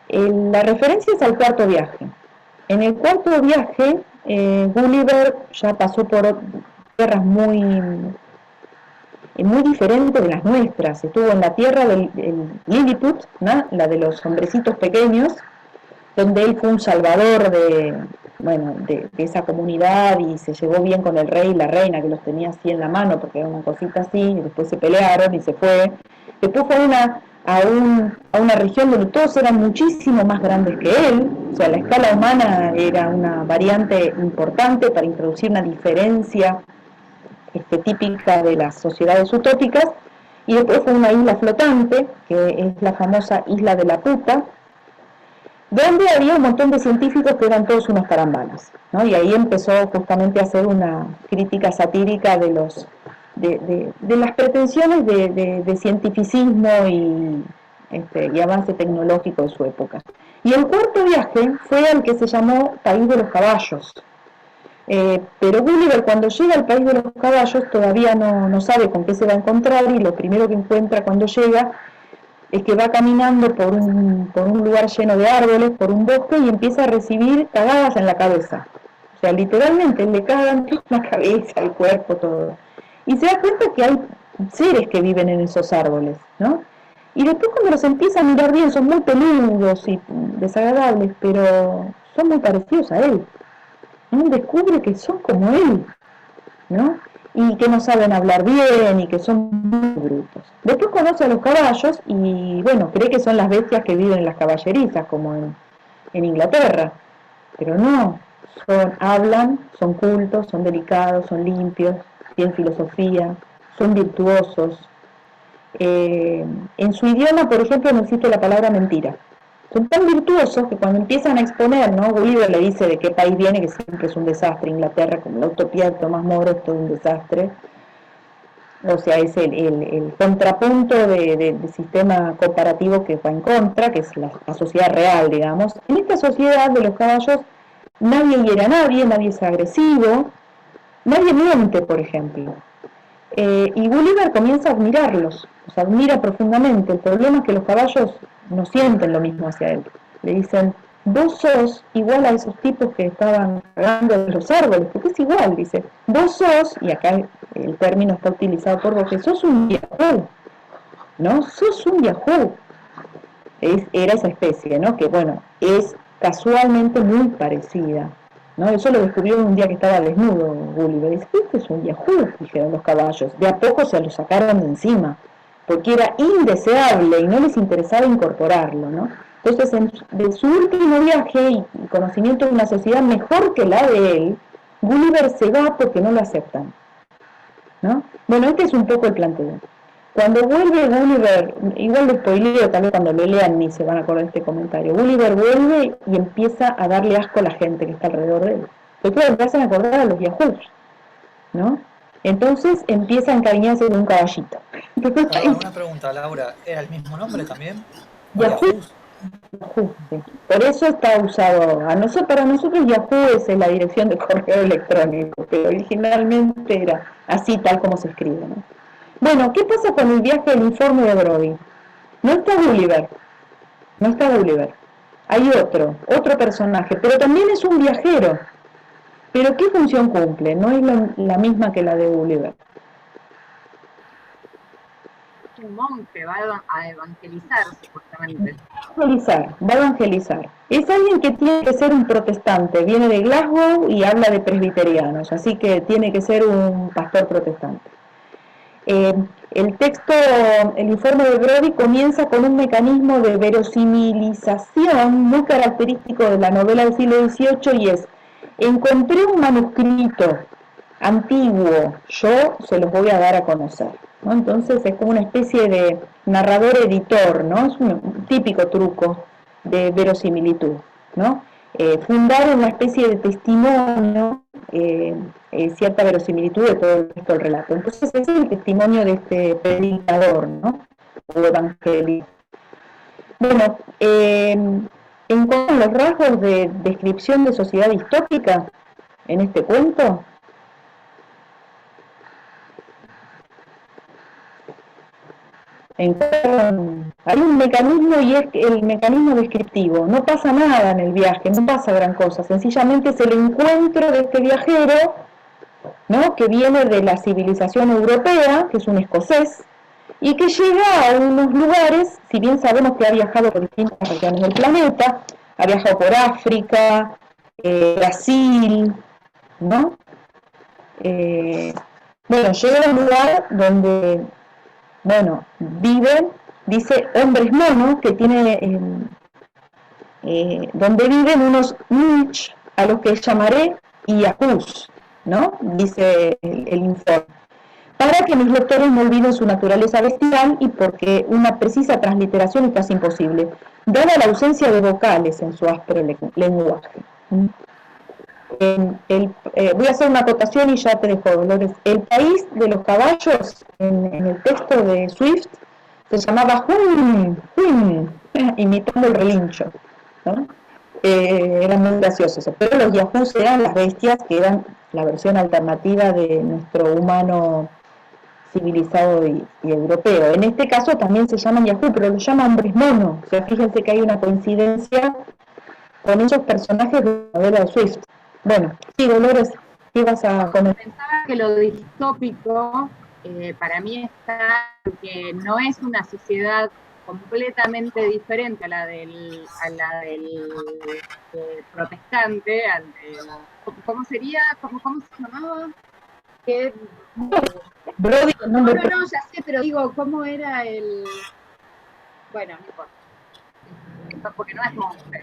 La referencia es al cuarto viaje. En el cuarto viaje, Gulliver ya pasó por tierras muy diferentes de las nuestras. Estuvo en la tierra del Lilliput, ¿no? La de los hombrecitos pequeños, donde él fue un salvador de esa comunidad y se llevó bien con el rey y la reina, que los tenía así en la mano, porque era una cosita así, y después se pelearon y se fue. Después fue a una región donde todos eran muchísimo más grandes que él, o sea, la escala humana era una variante importante para introducir una diferencia típica de las sociedades utópicas, y después fue una isla flotante, que es la famosa isla de la puta, donde había un montón de científicos que eran todos unos carambanas, ¿no? Y ahí empezó justamente a hacer una crítica satírica de las pretensiones de cientificismo y avance tecnológico de su época. Y el cuarto viaje fue al que se llamó País de los Caballos. Pero Gulliver, cuando llega al País de los Caballos, todavía no sabe con qué se va a encontrar, y lo primero que encuentra cuando llega es que va caminando por un lugar lleno de árboles, por un bosque, y empieza a recibir cagadas en la cabeza. O sea, literalmente le cagan la cabeza, el cuerpo, todo. Y se da cuenta que hay seres que viven en esos árboles, ¿no? Y después, cuando los empieza a mirar bien, son muy peludos y desagradables, pero son muy parecidos a él. ¿No? Descubre que son como él, ¿no? Y que no saben hablar bien y que son muy brutos. Después conoce a los caballos y, bueno, cree que son las bestias que viven en las caballerizas, como en Inglaterra. Pero no, hablan, son cultos, son delicados, son limpios, tienen filosofía, son virtuosos. En su idioma, por ejemplo, no existe la palabra mentira. Son tan virtuosos que cuando empiezan a exponer, ¿no? Gulliver le dice de qué país viene, que siempre es un desastre. Inglaterra, como la utopía de Tomás Moro, es todo un desastre. O sea, es el contrapunto de sistema comparativo que va en contra, que es la sociedad real, digamos. En esta sociedad de los caballos, nadie hiere a nadie, nadie es agresivo, nadie miente, por ejemplo. Y Gulliver comienza a admirarlos, los admira profundamente. El problema es que los caballos no sienten lo mismo hacia él. Le dicen, vos sos igual a esos tipos que estaban cagando en los árboles, porque es igual, dice, vos sos, y acá el término está utilizado por vos, que sos un yahoo, ¿no? Sos un yahoo. Era esa especie, ¿no? Que, bueno, es casualmente muy parecida, ¿no? Eso lo descubrió un día que estaba desnudo Gulliver. Dice, este es un yahoo, dijeron los caballos. De a poco se lo sacaron de encima, porque era indeseable y no les interesaba incorporarlo, ¿no? Entonces, de su último viaje y conocimiento de una sociedad mejor que la de él, Gulliver se va porque no lo aceptan, ¿no? Bueno, este es un poco el planteo. Cuando vuelve Gulliver, igual lo spoileo, tal vez cuando lo lean ni se van a acordar de este comentario, Gulliver vuelve y empieza a darle asco a la gente que está alrededor de él. Porque empiezan a acordar a los yahoos, ¿no? Entonces empieza a encariñarse de un caballito.
Una pregunta, Laura, ¿era el mismo nombre también?
Yahoo. Yahoo, sí. Por eso está usado, para nosotros Yahoo es la dirección de correo electrónico, pero originalmente era así tal como se escribe, ¿no? Bueno, ¿qué pasa con el viaje del informe de Brody? No está Gulliver, hay otro personaje, pero también es un viajero. ¿Pero qué función cumple? No es la misma que la de Gulliver.
Un monje va a evangelizar, supuestamente.
Va a evangelizar. Es alguien que tiene que ser un protestante, viene de Glasgow y habla de presbiterianos, así que tiene que ser un pastor protestante. El texto, el informe de Brody comienza con un mecanismo de verosimilización muy característico de la novela del siglo XVIII, y es: encontré un manuscrito antiguo, yo se los voy a dar a conocer, ¿no? Entonces es como una especie de narrador-editor, ¿no? Es un típico truco de verosimilitud, ¿no? Fundar una especie de testimonio, cierta verosimilitud de todo el resto del relato. Entonces ese es el testimonio de este predicador, ¿no? O evangelista. Bueno, ¿encuentran los rasgos de descripción de sociedad distópica en este cuento? Hay un mecanismo y es el mecanismo descriptivo. No pasa nada en el viaje, no pasa gran cosa. Sencillamente es el encuentro de este viajero, ¿no?, que viene de la civilización europea, que es un escocés, y que llega a unos lugares, si bien sabemos que ha viajado por distintas regiones del planeta, ha viajado por África, Brasil, ¿no? Bueno, llega a un lugar donde, bueno, viven, dice, hombres monos, que tiene, donde viven unos niche, a los que llamaré Yahoos, ¿no?, dice el informe, para que mis lectores no olviden su naturaleza bestial y porque una precisa transliteración es casi imposible, dada la ausencia de vocales en su áspero lenguaje. Voy a hacer una acotación y ya te dejo, Dolores. El país de los caballos, en el texto de Swift, se llamaba Hun, imitando el relincho, ¿no? Era muy gracioso eso. Pero los Yahoos eran las bestias, que eran la versión alternativa de nuestro humano civilizado y europeo. En este caso también se llaman Yahoo, pero lo llaman hombres mono. O sea, fíjense que hay una coincidencia con esos personajes de la novela de Swift. Bueno, sí, Dolores, ¿qué ibas a comentar?
Pensaba que lo distópico para mí está que no es una sociedad completamente diferente a la del protestante, ¿cómo sería? ¿Cómo se llamaba? Que
Brody,
no, ya sé, pero digo, ¿cómo era el...? Bueno, no importa, porque no es monstruo.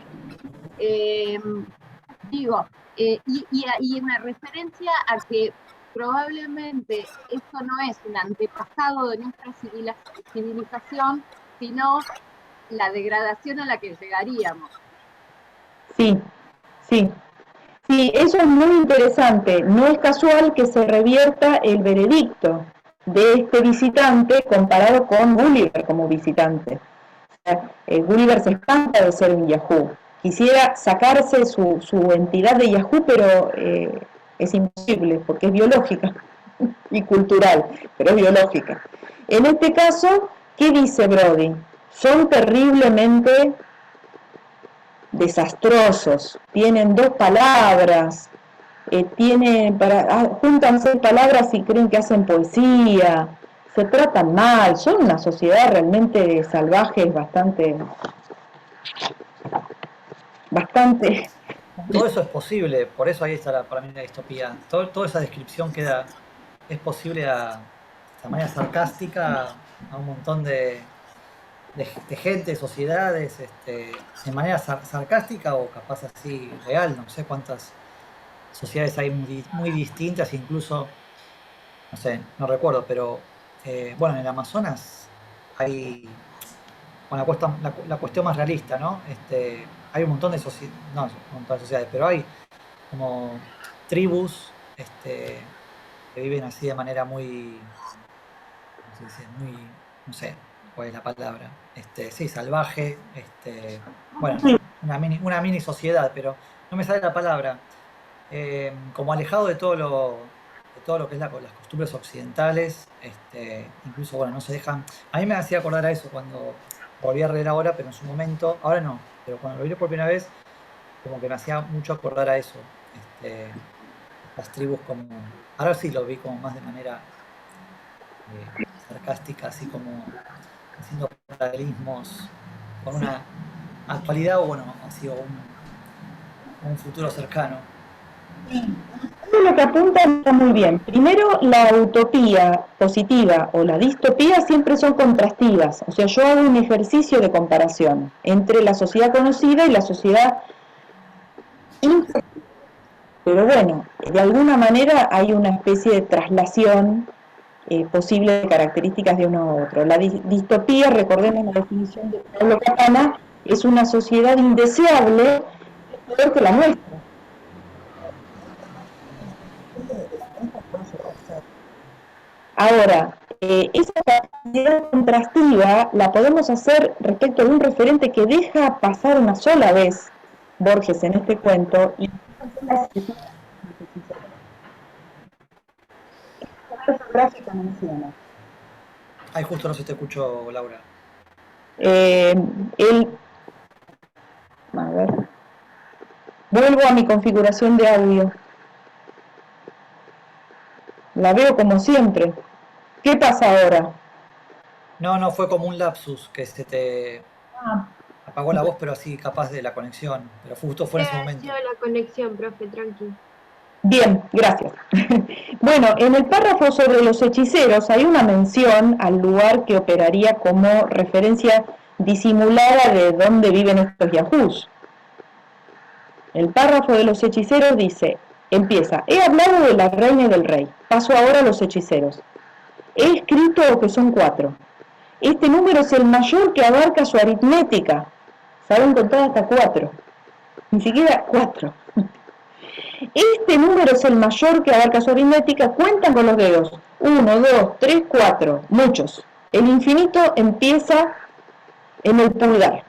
Digo, y una referencia a que probablemente esto no es un antepasado de nuestra civilización, sino la degradación a la que llegaríamos.
Sí, sí. Sí, eso es muy interesante. No es casual que se revierta el veredicto de este visitante comparado con Gulliver como visitante. O sea, Gulliver se espanta de ser un Yahoo. Quisiera sacarse su entidad de Yahoo, pero es imposible porque es biológica y cultural, pero es biológica. En este caso, ¿qué dice Brody? Son terriblemente desastrosos, tienen dos palabras, juntan 6 palabras y creen que hacen poesía, se tratan mal, son una sociedad realmente salvaje, bastante...
Todo eso es posible, por eso ahí está para mí la distopía. Toda esa descripción es posible de manera sarcástica a un montón de gente, de sociedades, de manera sarcástica o capaz así real. No sé cuántas sociedades hay muy distintas, incluso, no sé, no recuerdo, pero bueno, en el Amazonas hay, bueno, la cuestión más realista, ¿no? Hay un montón de sociedades, no, un montón de sociedades, pero hay como tribus que viven así de manera muy, ¿cómo se dice? Muy, no sé cuál es la palabra, sí, salvaje, bueno, una mini sociedad, pero no me sale la palabra, como alejado de todo lo que es las costumbres occidentales, incluso, bueno, no se dejan, a mí me hacía acordar a eso cuando volví a leer ahora, pero en su momento, ahora no, pero cuando lo vi por primera vez, como que me hacía mucho acordar a eso, las tribus como, ahora sí lo vi como más de manera sarcástica, así como haciendo paralelismos con una actualidad o bueno, así o un futuro cercano.
Lo que apunta está muy bien. Primero, la utopía positiva o la distopía siempre son contrastivas. O sea, yo hago un ejercicio de comparación entre la sociedad conocida y la sociedad imposible. Pero bueno, de alguna manera hay una especie de traslación posible de características de uno a otro. La distopía, recordemos la definición de Pablo Catana, es una sociedad indeseable, peor que la nuestra. Ahora, esa capacidad contrastiva la podemos hacer respecto de un referente que deja pasar una sola vez Borges en este cuento y gráfica menciona.
Ay, justo no se te escuchó, Laura.
A ver, vuelvo a mi configuración de audio. La veo como siempre. ¿Qué pasa ahora?
No, fue como un lapsus que se te apagó la voz, pero así capaz de la conexión. Pero justo fue en ese
Ha
momento.
sido la conexión, profe, tranqui.
Bien, gracias. Bueno, en el párrafo sobre los hechiceros hay una mención al lugar que operaría como referencia disimulada de dónde viven estos yahoos. El párrafo de los hechiceros empieza, he hablado de la reina y del rey, paso ahora a los hechiceros. He escrito que son 4. Este número es el mayor que abarca su aritmética. Saben contar hasta 4. Ni siquiera 4. Este número es el mayor que abarca su aritmética. Cuentan con los dedos. 1, 2, 3, 4. Muchos. El infinito empieza en el pulgar.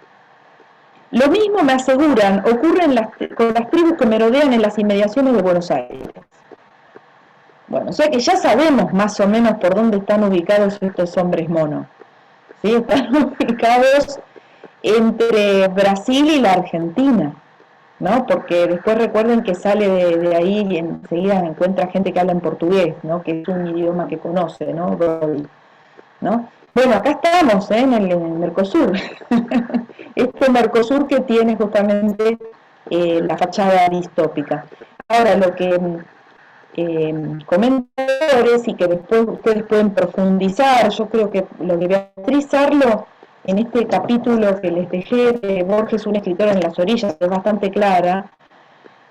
Lo mismo me aseguran ocurre con las tribus que merodean en las inmediaciones de Buenos Aires. Bueno, o sea que ya sabemos más o menos por dónde están ubicados estos hombres monos. ¿Sí? Están ubicados entre Brasil y la Argentina, ¿no? Porque después recuerden que sale de ahí y enseguida encuentra gente que habla en portugués, ¿no? Que es un idioma que conoce, ¿no? ¿No? Bueno, acá estamos, en el Mercosur. Este Mercosur que tiene justamente la fachada distópica. Ahora, lo que comentadores y que después ustedes pueden profundizar, yo creo que lo de Beatriz Arlo en este capítulo que les dejé de Borges, un escritor en las orillas, es bastante clara,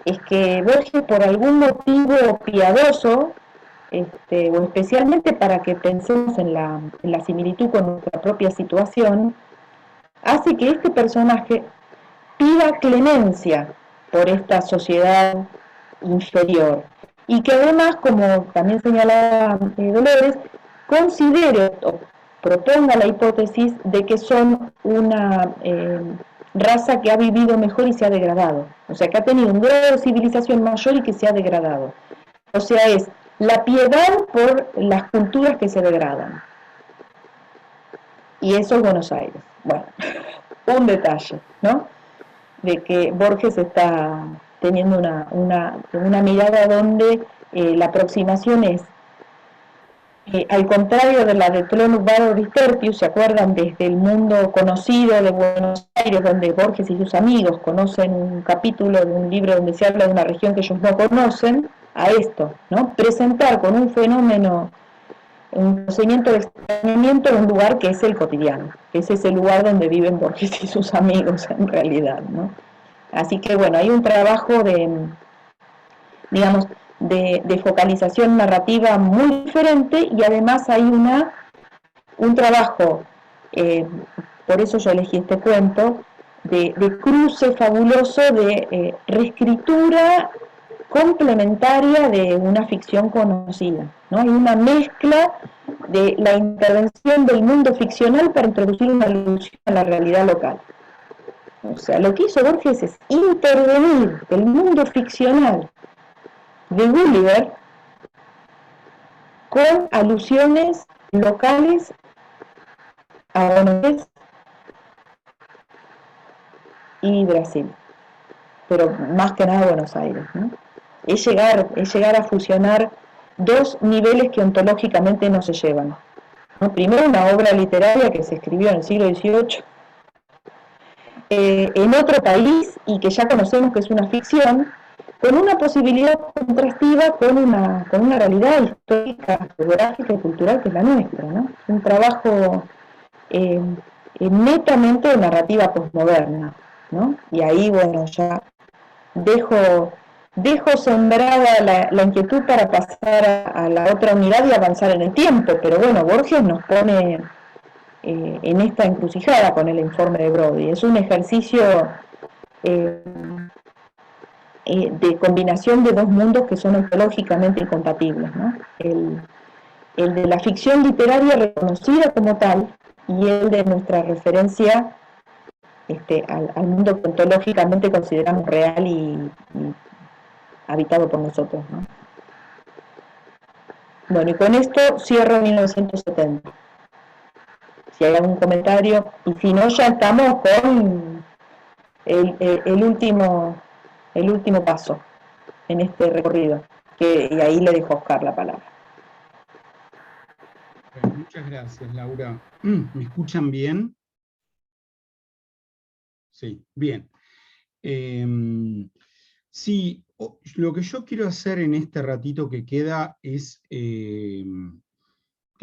es que Borges por algún motivo piadoso, o especialmente para que pensemos en la similitud con nuestra propia situación, hace que este personaje pida clemencia por esta sociedad inferior y que además, como también señalaba Dolores, considere o proponga la hipótesis de que son una raza que ha vivido mejor y se ha degradado, o sea, que ha tenido un grado de civilización mayor y que se ha degradado. O sea, es la piedad por las culturas que se degradan. Y eso es Buenos Aires. Bueno, un detalle, ¿no? De que Borges está teniendo una mirada donde la aproximación es, al contrario de la de Tolón Visterpius, ¿se acuerdan? Desde el mundo conocido de Buenos Aires, donde Borges y sus amigos conocen un capítulo de un libro donde se habla de una región que ellos no conocen, a esto, ¿no? Presentar con un fenómeno, un procedimiento de extrañamiento en un lugar que es el cotidiano, que es ese lugar donde viven Borges y sus amigos en realidad, ¿no? Así que bueno, hay un trabajo de focalización narrativa muy diferente y además hay un trabajo, por eso yo elegí este cuento, de cruce fabuloso de reescritura complementaria de una ficción conocida, ¿no? Hay una mezcla de la intervención del mundo ficcional para introducir una alusión a la realidad local. O sea, lo que hizo Borges es intervenir el mundo ficcional de Gulliver con alusiones locales a Buenos Aires y Brasil, pero más que nada Buenos Aires, ¿no? Es llegar a fusionar dos niveles que ontológicamente no se llevan, ¿no? Primero, una obra literaria que se escribió en el siglo XVIII en otro país y que ya conocemos que es una ficción, con una posibilidad contrastiva con una realidad histórica, geográfica y cultural que es la nuestra, ¿no? Un trabajo netamente de narrativa posmoderna, ¿no? Y ahí, bueno, ya dejo sembrada la inquietud para pasar a la otra unidad y avanzar en el tiempo, pero bueno, Borges nos pone en esta encrucijada con el informe de Brody. Es un ejercicio de combinación de dos mundos que son ontológicamente incompatibles, ¿no? el de la ficción literaria reconocida como tal y el de nuestra referencia al mundo que ontológicamente consideramos real y habitado por nosotros, ¿no? Bueno, y con esto cierro 1970. Si hay algún comentario, y si no, ya estamos con el último paso en este recorrido, y ahí le dejo a Oscar la palabra.
Bueno, muchas gracias, Laura. ¿Me escuchan bien? Sí, bien. Sí, lo que yo quiero hacer en este ratito que queda es que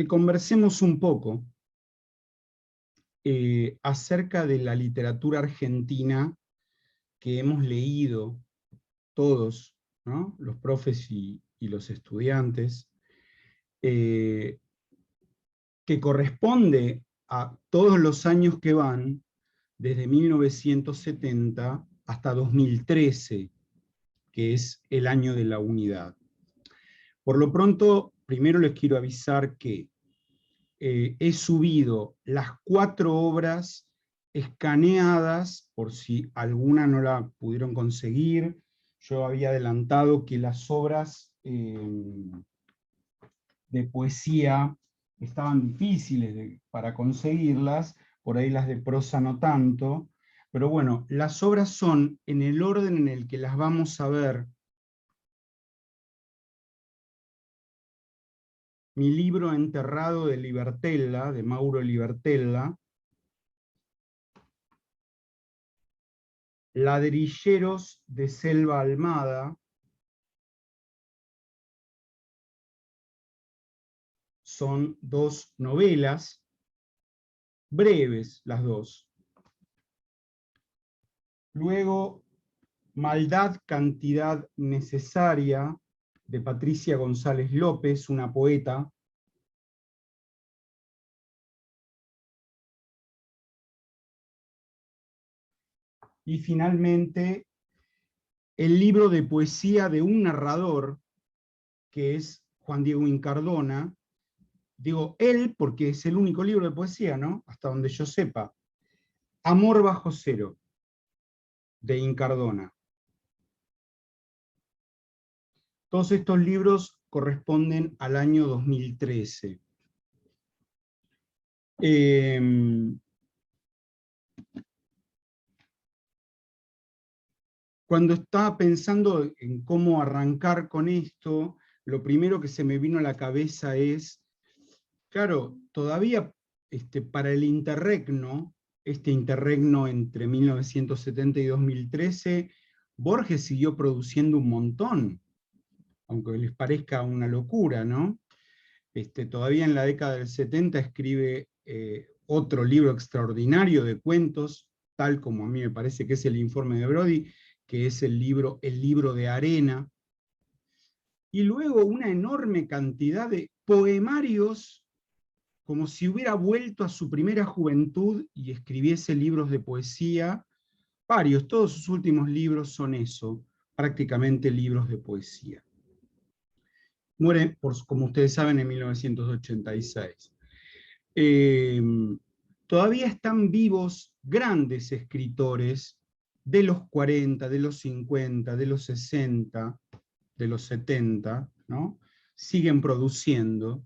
conversemos un poco acerca de la literatura argentina que hemos leído todos, ¿no? Los profes y los estudiantes, que corresponde a todos los años que van, desde 1970 hasta 2013, que es el año de la unidad. Por lo pronto, primero les quiero avisar que he subido las 4 obras escaneadas, por si alguna no la pudieron conseguir. Yo había adelantado que las obras de poesía estaban difíciles para conseguirlas, por ahí las de prosa no tanto, pero bueno, las obras son en el orden en el que las vamos a ver. Mi libro Enterrado de Libertella, de Mauro Libertella, Ladrilleros de Selva Almada, son 2 novelas, breves las 2. Luego, Maldad, Cantidad Necesaria, de Patricia González López, una poeta. Y finalmente, el libro de poesía de un narrador, que es Juan Diego Incardona. Digo él porque es el único libro de poesía, ¿no? Hasta donde yo sepa. Amor bajo cero, de Incardona. Todos estos libros corresponden al año 2013. Cuando estaba pensando en cómo arrancar con esto, lo primero que se me vino a la cabeza es, claro, todavía para el interregno, este interregno entre 1970 y 2013, Borges siguió produciendo un montón, aunque les parezca una locura, ¿no? Todavía en la década del 70 escribe otro libro extraordinario de cuentos, tal como a mí me parece que es el Informe de Brody, que es el libro de Arena, y luego una enorme cantidad de poemarios, como si hubiera vuelto a su primera juventud y escribiese libros de poesía, varios, todos sus últimos libros son eso, prácticamente libros de poesía. Muere, como ustedes saben, en 1986. Todavía están vivos grandes escritores de los 40, de los 50, de los 60, de los 70, ¿no? Siguen produciendo,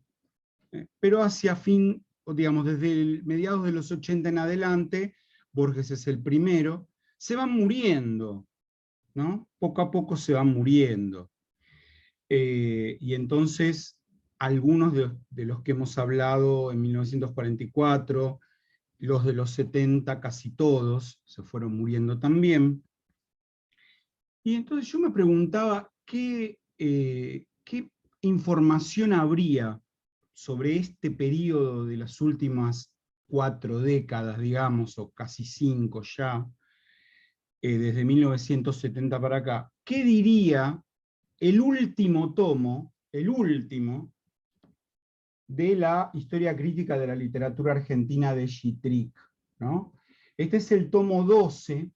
pero hacia fin, digamos, desde mediados de los 80 en adelante, Borges es el primero, se van muriendo, ¿no? Poco a poco se van muriendo. Y entonces, algunos de los que hemos hablado en 1944, los de los 70, casi todos, se fueron muriendo también. Y entonces yo me preguntaba qué información habría sobre este periodo de las últimas 4 décadas, digamos, o casi 5 ya, desde 1970 para acá. ¿Qué diría el último tomo, de la Historia Crítica de la Literatura Argentina de Gittrick, ¿no? Este es el tomo 12,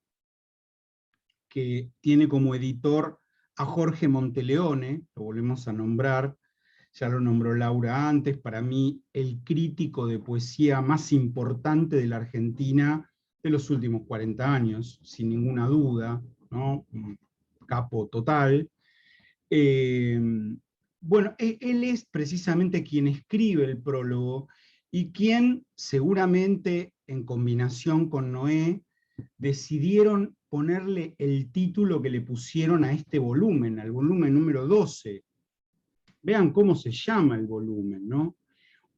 que tiene como editor a Jorge Monteleone, lo volvemos a nombrar, ya lo nombró Laura antes, para mí el crítico de poesía más importante de la Argentina de los últimos 40 años, sin ninguna duda, ¿no? Un capo total. Bueno, él es precisamente quien escribe el prólogo y quien seguramente en combinación con Noé decidieron ponerle el título que le pusieron a este volumen, al volumen número 12. Vean cómo se llama el volumen, ¿no?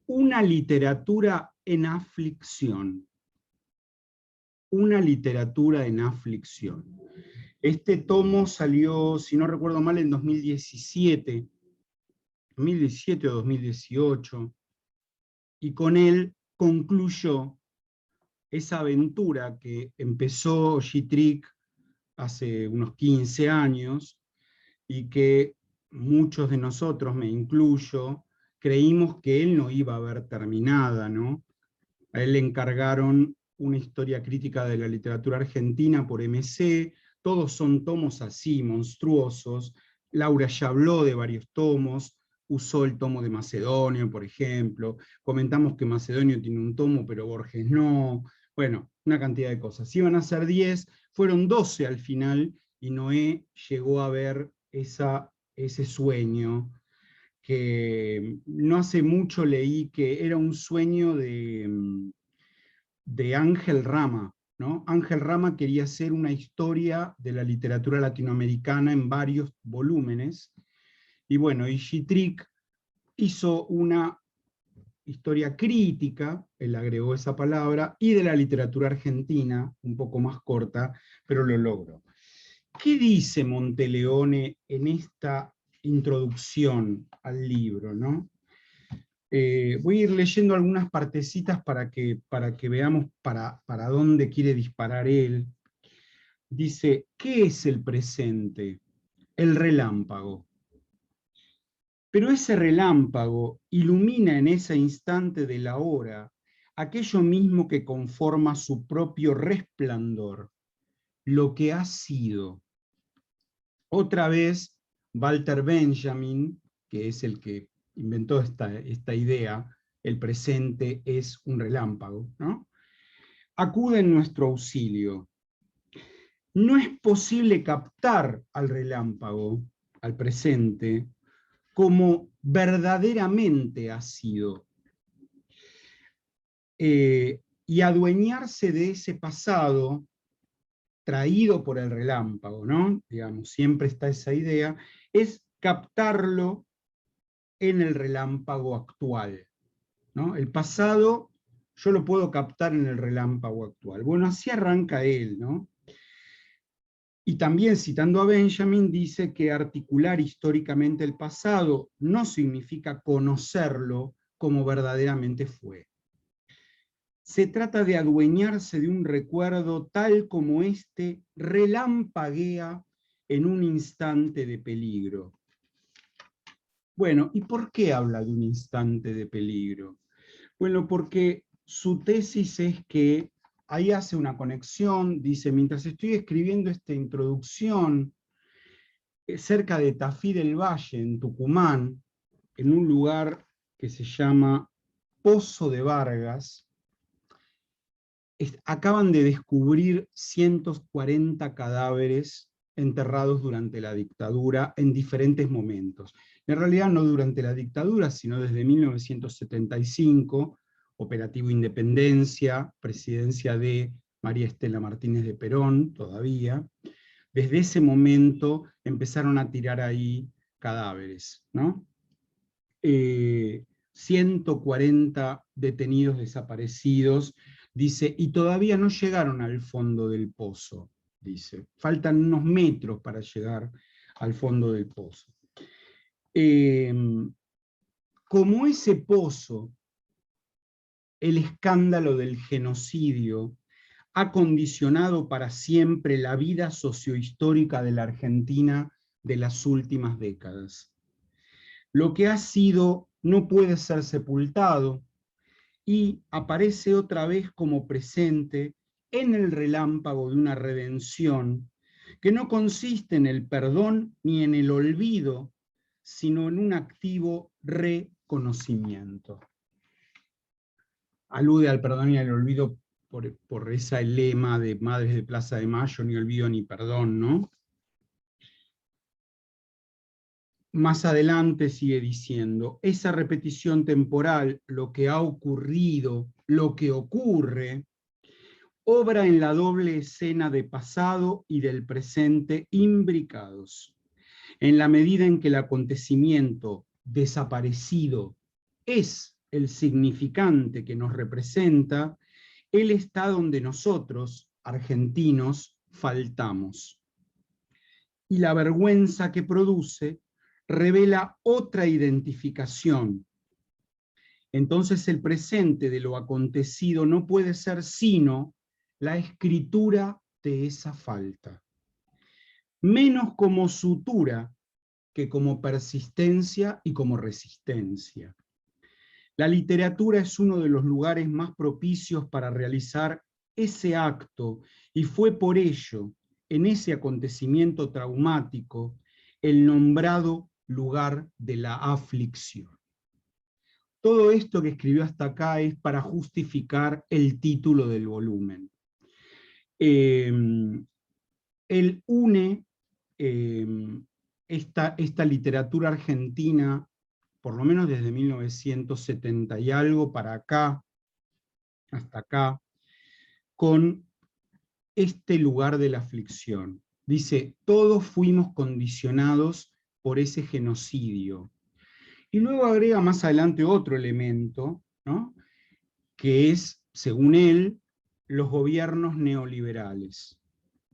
Una literatura en aflicción. Una literatura en aflicción. Este tomo salió, si no recuerdo mal, en 2017 o 2018, y con él concluyó esa aventura que empezó Gittrick hace unos 15 años, y que muchos de nosotros, me incluyo, creímos que él no iba a ver terminada, ¿no? A él le encargaron una historia crítica de la literatura argentina por MC, todos son tomos así, monstruosos. Laura ya habló de varios tomos, usó el tomo de Macedonio, por ejemplo, comentamos que Macedonio tiene un tomo, pero Borges no, bueno, una cantidad de cosas. Iban a ser 10, fueron 12 al final, y Noé llegó a ver ese sueño, que no hace mucho leí que era un sueño de Ángel Rama, ¿no? Ángel Rama quería hacer una historia de la literatura latinoamericana en varios volúmenes, y bueno, y Gittrick hizo una historia crítica, él agregó esa palabra, y de la literatura argentina, un poco más corta, pero lo logró. ¿Qué dice Monteleone en esta introducción al libro, ¿no? Voy a ir leyendo algunas partecitas para que veamos para dónde quiere disparar él. Dice, ¿qué es el presente? El relámpago. Pero ese relámpago ilumina en ese instante de la hora aquello mismo que conforma su propio resplandor, lo que ha sido. Otra vez, Walter Benjamin, que es el que inventó esta idea, el presente es un relámpago, ¿no? Acude en nuestro auxilio. No es posible captar al relámpago, al presente, como verdaderamente ha sido, y adueñarse de ese pasado traído por el relámpago, ¿no? Digamos, siempre está esa idea, es captarlo en el relámpago actual, ¿no? El pasado yo lo puedo captar en el relámpago actual. Bueno, así arranca él, ¿no? Y también, citando a Benjamin, dice que articular históricamente el pasado no significa conocerlo como verdaderamente fue. Se trata de adueñarse de un recuerdo tal como éste relampaguea en un instante de peligro. Bueno, ¿y por qué habla de un instante de peligro? Bueno, porque su tesis es que ahí hace una conexión, dice, mientras estoy escribiendo esta introducción, cerca de Tafí del Valle, en Tucumán, en un lugar que se llama Pozo de Vargas, acaban de descubrir 140 cadáveres enterrados durante la dictadura en diferentes momentos. En realidad no durante la dictadura, sino desde 1975, Operativo Independencia, presidencia de María Estela Martínez de Perón, todavía. Desde ese momento empezaron a tirar ahí cadáveres, ¿no? 140 detenidos desaparecidos, dice, y todavía no llegaron al fondo del pozo, dice. Faltan unos metros para llegar al fondo del pozo. Como ese pozo, el escándalo del genocidio ha condicionado para siempre la vida sociohistórica de la Argentina de las últimas décadas. Lo que ha sido no puede ser sepultado y aparece otra vez como presente en el relámpago de una redención que no consiste en el perdón ni en el olvido, sino en un activo reconocimiento. Alude al perdón y al olvido por ese lema de Madres de Plaza de Mayo, ni olvido ni perdón, ¿no? Más adelante sigue diciendo, esa repetición temporal, lo que ha ocurrido, lo que ocurre, obra en la doble escena de pasado y del presente imbricados. En la medida en que el acontecimiento desaparecido es el significante que nos representa, él está donde nosotros, argentinos, faltamos. Y la vergüenza que produce revela otra identificación. Entonces el presente de lo acontecido no puede ser sino la escritura de esa falta. Menos como sutura que como persistencia y como resistencia. La literatura es uno de los lugares más propicios para realizar ese acto, y fue por ello, en ese acontecimiento traumático, el nombrado lugar de la aflicción. Todo esto que escribió hasta acá es para justificar el título del volumen. Él une esta literatura argentina, por lo menos desde 1970 y algo para acá, hasta acá, con este lugar de la aflicción. Dice, todos fuimos condicionados por ese genocidio. Y luego agrega más adelante otro elemento, ¿no? Que es, según él, los gobiernos neoliberales,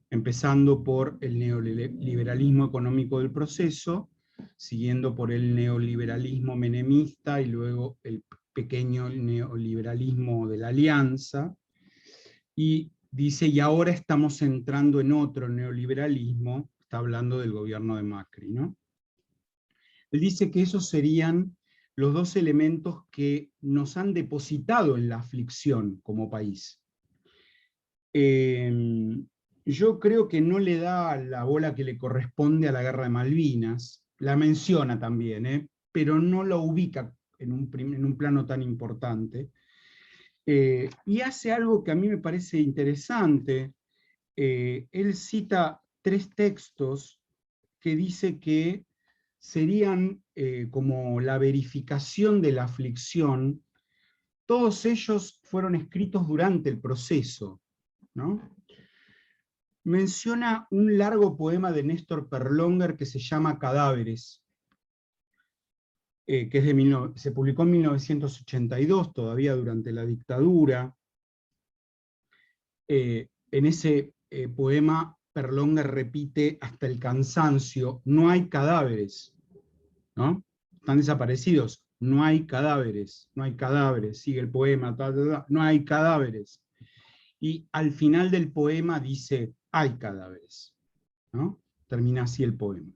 empezando por el neoliberalismo económico del proceso, siguiendo por el neoliberalismo menemista y luego el pequeño neoliberalismo de la Alianza, y dice, y ahora estamos entrando en otro neoliberalismo, está hablando del gobierno de Macri, ¿no? Él dice que esos serían los dos elementos que nos han depositado en la aflicción como país. Yo creo que no le da la bola que le corresponde a la guerra de Malvinas, la menciona también, pero no la ubica en un plano tan importante. Y hace algo que a mí me parece interesante. Él cita 3 textos que dice que serían como la verificación de la aflicción. Todos ellos fueron escritos durante el proceso, ¿no? Menciona un largo poema de Néstor Perlonger que se llama Cadáveres, que es se publicó en 1982, todavía durante la dictadura. En ese poema Perlonger repite hasta el cansancio, no hay cadáveres, ¿no? Están desaparecidos, no hay cadáveres, sigue el poema, no hay cadáveres. Y al final del poema dice, hay cadáveres, ¿no? Termina así el poema.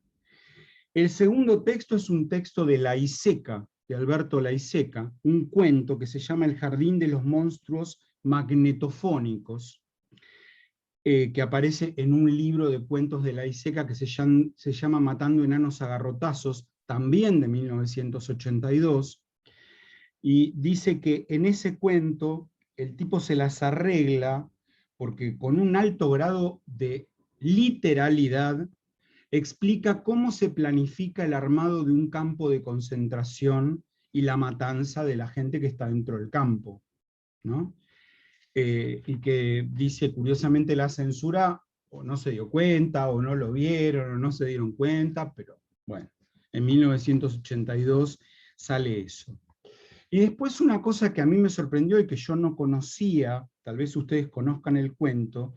El segundo texto es un texto de Laiseca, de Alberto Laiseca, un cuento que se llama El jardín de los monstruos magnetofónicos, que aparece en un libro de cuentos de Laiseca que se llama Matando enanos a garrotazos, también de 1982, y dice que en ese cuento el tipo se las arregla porque con un alto grado de literalidad explica cómo se planifica el armado de un campo de concentración y la matanza de la gente que está dentro del campo, ¿no? Y que dice, curiosamente, la censura o no se dio cuenta, o no lo vieron, o no se dieron cuenta, pero bueno, en 1982 sale eso. Y después una cosa que a mí me sorprendió y que yo no conocía, tal vez ustedes conozcan el cuento,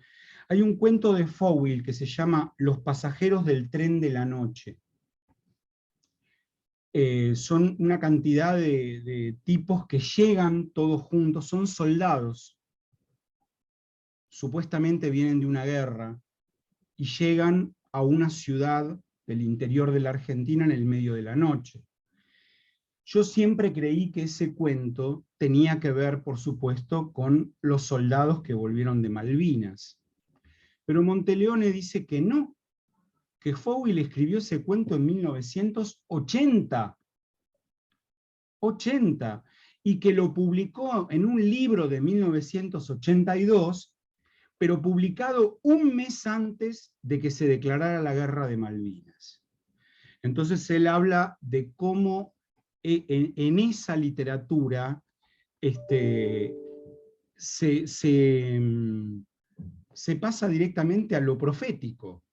hay un cuento de Fowell que se llama Los pasajeros del tren de la noche. Son una cantidad de tipos que llegan todos juntos, son soldados, supuestamente vienen de una guerra, y llegan a una ciudad del interior de la Argentina en el medio de la noche. Yo siempre creí que ese cuento tenía que ver, por supuesto, con los soldados que volvieron de Malvinas. Pero Monteleone dice que no, que Fowell escribió ese cuento en 1980, y que lo publicó en un libro de 1982, pero publicado un mes antes de que se declarara la Guerra de Malvinas. Entonces él habla de cómo en esa literatura se pasa directamente a lo profético,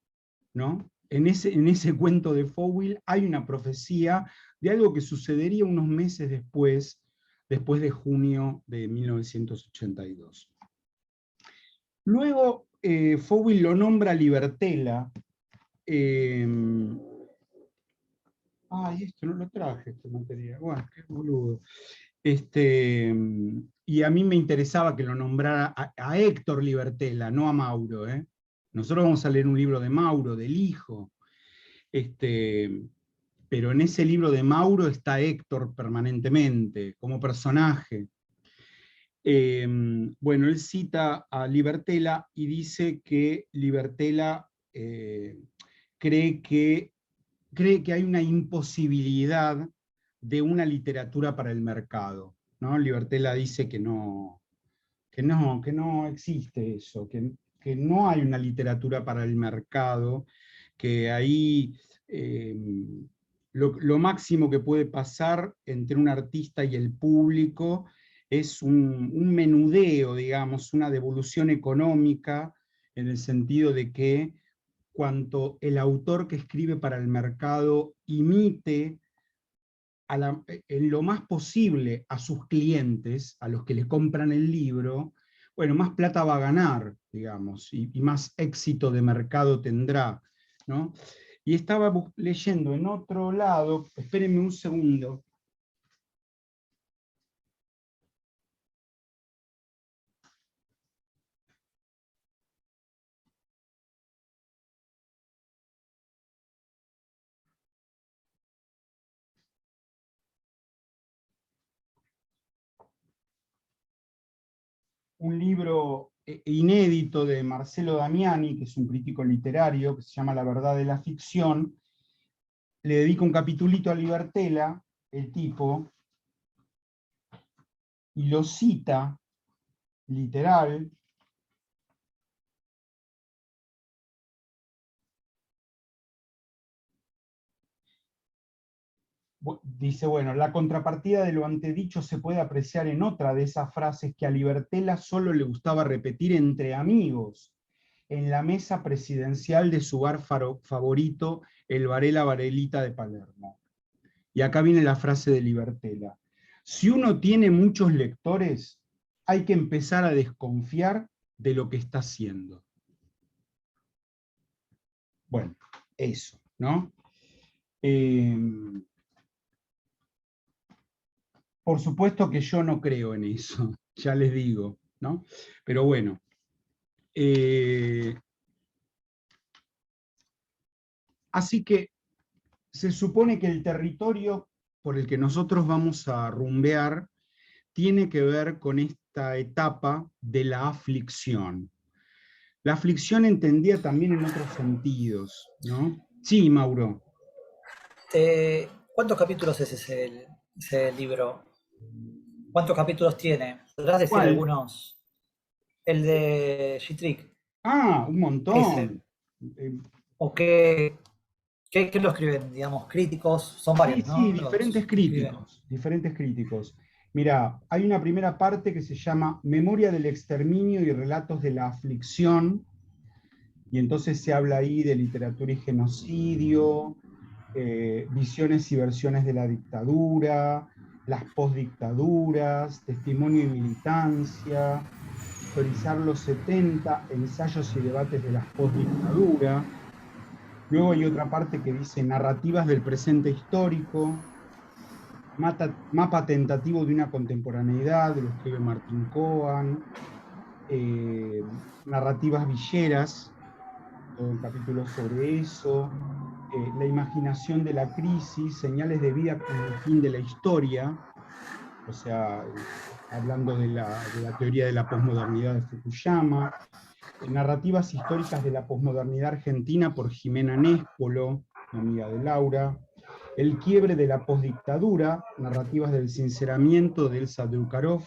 ¿no? En ese cuento de Fowell hay una profecía de algo que sucedería unos meses después de junio de 1982. Luego Fowell lo nombra Libertela. Esto no lo traje, este material. Bueno, qué boludo. Y a mí me interesaba que lo nombrara a Héctor Libertela, no a Mauro. Nosotros vamos a leer un libro de Mauro, del hijo. Pero en ese libro de Mauro está Héctor permanentemente, como personaje. Bueno, él cita a Libertela y dice que Libertela cree que hay una imposibilidad de una literatura para el mercado, ¿no? Libertela dice que no existe eso, que no hay una literatura para el mercado, que ahí lo máximo que puede pasar entre un artista y el público es un menudeo, digamos, una devolución económica, en el sentido de que cuanto el autor que escribe para el mercado imite en lo más posible a sus clientes, a los que le compran el libro, bueno, más plata va a ganar, digamos, y más éxito de mercado tendrá, ¿no? Y estaba leyendo en otro lado, espérenme un segundo. Un libro inédito de Marcelo Damiani, que es un crítico literario, que se llama La verdad de la ficción. Le dedica un capitulito a Libertela, el tipo, y lo cita, literal. Dice, bueno, la contrapartida de lo antedicho se puede apreciar en otra de esas frases que a Libertela solo le gustaba repetir entre amigos, en la mesa presidencial de su bar favorito, el Varela Varelita de Palermo. Y acá viene la frase de Libertela. Si uno tiene muchos lectores, hay que empezar a desconfiar de lo que está haciendo. Bueno, eso, ¿no? Por supuesto que yo no creo en eso, ya les digo, ¿no? Pero bueno. Así que se supone que el territorio por el que nosotros vamos a rumbear tiene que ver con esta etapa de la aflicción. La aflicción entendida también en otros sentidos, ¿no? Sí, Mauro.
¿Cuántos capítulos es ese libro? ¿Cuántos capítulos tiene? ¿Podrás decir
¿Cuál?
algunos? El de G-Trick.
Un montón.
¿O qué lo escriben, digamos, críticos? Son varios, ¿no?
Sí, diferentes críticos. Mirá, hay una primera parte que se llama Memoria del exterminio y relatos de la aflicción, y entonces se habla ahí de literatura y genocidio, visiones y versiones de la dictadura, las postdictaduras, testimonio y militancia, historizar los 70, ensayos y debates de las postdictaduras. Luego hay otra parte que dice narrativas del presente histórico, mapa tentativo de una contemporaneidad, lo escribe Martín Cohen, narrativas villeras, todo un capítulo sobre eso, la imaginación de la crisis, señales de vida con el fin de la historia, o sea, hablando de la teoría de la posmodernidad de Fukuyama, Narrativas históricas de la posmodernidad argentina por Jimena Néspolo, amiga de Laura. El quiebre de la posdictadura, narrativas del sinceramiento de Elsa Drukarov.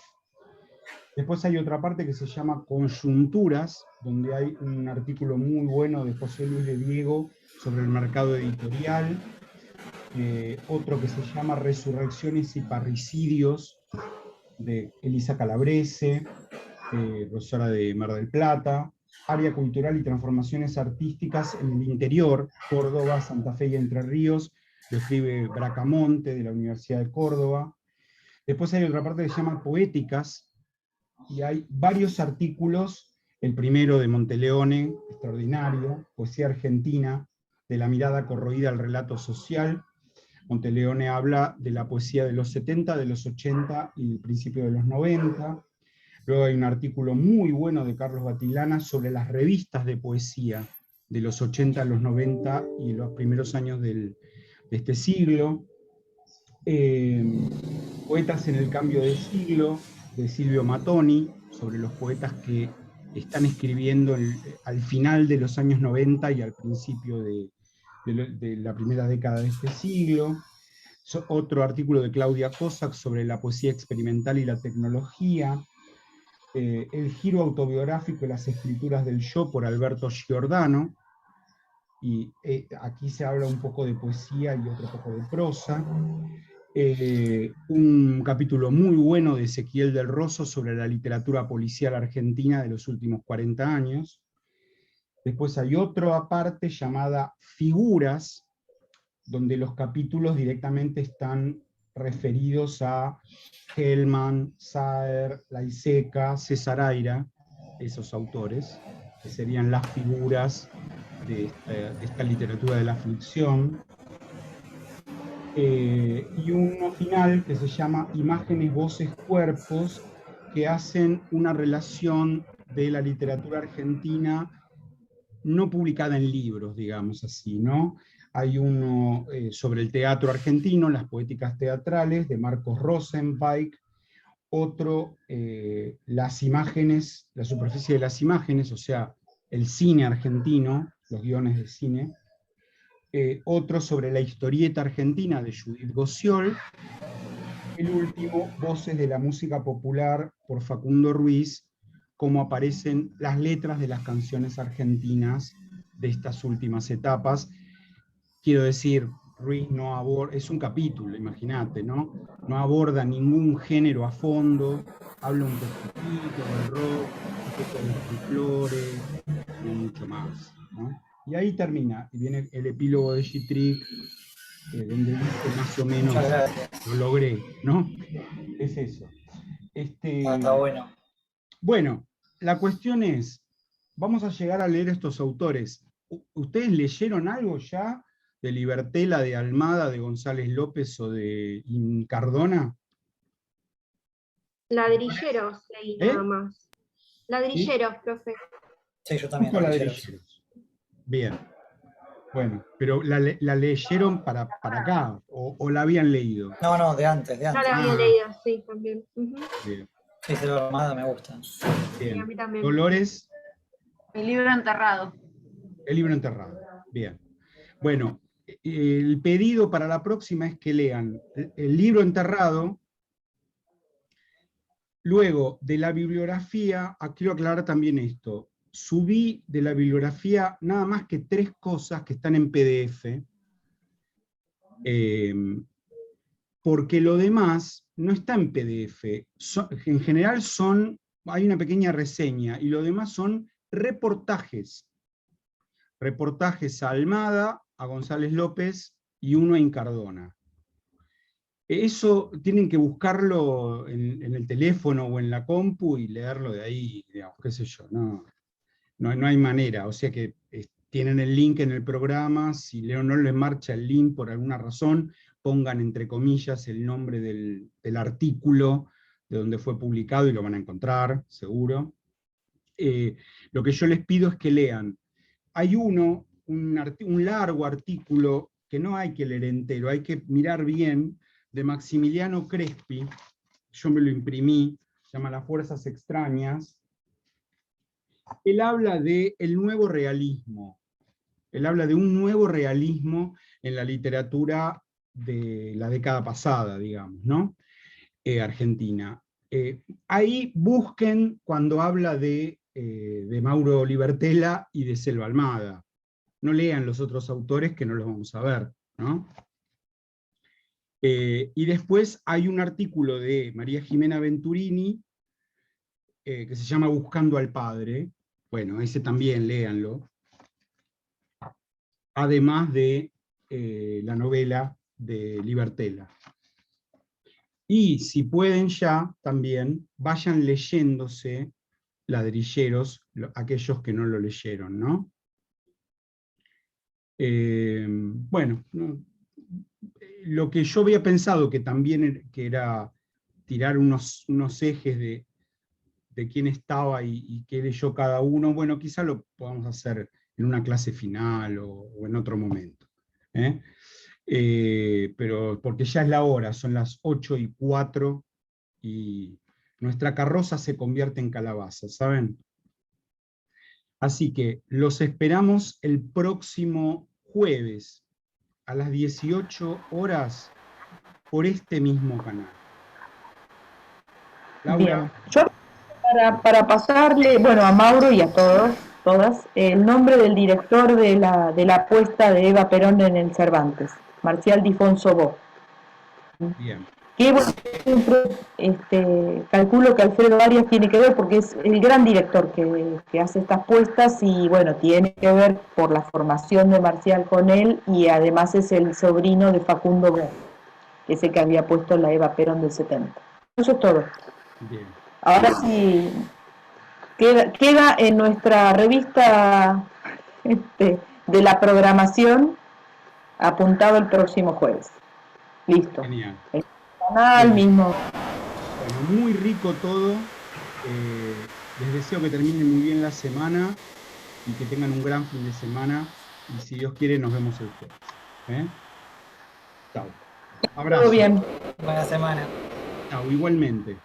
Después hay otra parte que se llama Coyunturas, donde hay un artículo muy bueno de José Luis de Diego sobre el mercado editorial. Otro que se llama Resurrecciones y parricidios, de Elisa Calabrese, profesora de Mar del Plata. Área cultural y transformaciones artísticas en el interior, Córdoba, Santa Fe y Entre Ríos, lo escribe Bracamonte, de la Universidad de Córdoba. Después hay otra parte que se llama Poéticas, y hay varios artículos, el primero de Monteleone, extraordinario, Poesía Argentina, de la mirada corroída al relato social. Monteleone habla de la poesía de los 70, de los 80 y el principio de los 90. Luego hay un artículo muy bueno de Carlos Batilana sobre las revistas de poesía de los 80 a los 90 y los primeros años de este siglo. Poetas en el cambio de siglo, de Silvio Mattoni, sobre los poetas que están escribiendo al final de los años 90 y al principio de la primera década de este siglo. Otro artículo de Claudia Cossack sobre la poesía experimental y la tecnología. El giro autobiográfico de las escrituras del yo, por Alberto Giordano, y aquí se habla un poco de poesía y otro poco de prosa. Un capítulo muy bueno de Ezequiel del Rosso sobre la literatura policial argentina de los últimos 40 años. Después hay otro aparte llamada Figuras, donde los capítulos directamente están referidos a Hellman, Saer, Laiseca, César Aira, esos autores, que serían las figuras de esta literatura de la ficción. Y uno final que se llama Imágenes, Voces, Cuerpos, que hacen una relación de la literatura argentina no publicada en libros, digamos así, ¿no? Hay uno sobre el teatro argentino, las poéticas teatrales, de Marcos Rosenweig. Otro, las imágenes, la superficie de las imágenes, o sea, el cine argentino, los guiones de cine. Otro sobre la historieta argentina, de Judith Gociol. El último, Voces de la música popular, por Facundo Ruiz, cómo aparecen las letras de las canciones argentinas de estas últimas etapas. Quiero decir, Ruiz no aborda, es un capítulo, imagínate, ¿no? No aborda ningún género a fondo, habla un poquitito del rock, un poco del folclore, no mucho más, ¿no? Y ahí termina, y viene el epílogo de G-Trick, donde dice más o menos, lo logré, ¿no? Es eso.
Está bueno.
Bueno, la cuestión es, vamos a llegar a leer estos autores. ¿Ustedes leyeron algo ya de Libertela, de Almada, de González López o de Incardona?
Ladrilleros leí nada más. Ladrilleros, ¿sí? Profe.
Sí, yo también.
Ladrilleros. Bien. Bueno, pero ¿la leyeron para acá? ¿O la habían leído?
No, de antes.
No la había leído, sí, también.
Bien.
Sí, de la Armada me gusta.
Bien.
Sí, a mí también.
Dolores.
El libro enterrado.
El libro enterrado. Bien. Bueno, el pedido para la próxima es que lean el libro enterrado. Luego, de la bibliografía, quiero aclarar también esto. Subí de la bibliografía nada más que 3 cosas que están en PDF, porque lo demás no está en PDF. En general hay una pequeña reseña, y lo demás son reportajes. Reportajes a Almada, a González López, y uno a Incardona. Eso tienen que buscarlo en el teléfono o en la compu y leerlo de ahí, digamos, qué sé yo, no hay manera. O sea que tienen el link en el programa, si no les marcha el link por alguna razón, pongan entre comillas el nombre del artículo de donde fue publicado y lo van a encontrar, seguro. Lo que yo les pido es que lean. Hay un largo artículo que no hay que leer entero, hay que mirar bien, de Maximiliano Crespi, yo me lo imprimí, se llama Las fuerzas extrañas, él habla de el nuevo realismo. Él habla de un nuevo realismo en la literatura de la década pasada, digamos, ¿no? Argentina. Ahí busquen cuando habla de Mauro Libertela y de Selva Almada. No lean los otros autores que no los vamos a ver, ¿no? Y después hay un artículo de María Jimena Venturini que se llama Buscando al Padre. Bueno, ese también léanlo. Además de la novela de Libertela. Y si pueden ya, también, vayan leyéndose Ladrilleros, aquellos que no lo leyeron, ¿no? Bueno, no, lo que yo había pensado que también que era tirar unos ejes de quién estaba y qué leyó cada uno, bueno, quizá lo podamos hacer en una clase final o en otro momento. Pero porque ya es la hora, son las 8:04 y nuestra carroza se convierte en calabaza, ¿saben? Así que los esperamos el próximo jueves a las 18 horas por este mismo canal. Laura.
Bien. Yo, para pasarle, bueno, a Mauro y a todas, el nombre del director de la apuesta de Eva Perón en el Cervantes, Marcial Difonso Bo.
Bien.
Que bueno, siempre calculo que Alfredo Arias tiene que ver porque es el gran director que hace estas puestas y bueno, tiene que ver por la formación de Marcial con él y además es el sobrino de Facundo Bo, ese que había puesto la Eva Perón del 70. Eso es todo.
Bien.
Ahora sí, queda en nuestra revista de la programación apuntado el próximo jueves. Listo.
Genial.
El canal mismo.
Bueno, muy rico todo. Les deseo que terminen muy bien la semana y que tengan un gran fin de semana. Y si Dios quiere, nos vemos el jueves. Chao. Abrazo.
Todo bien.
Buena semana.
Chao, igualmente.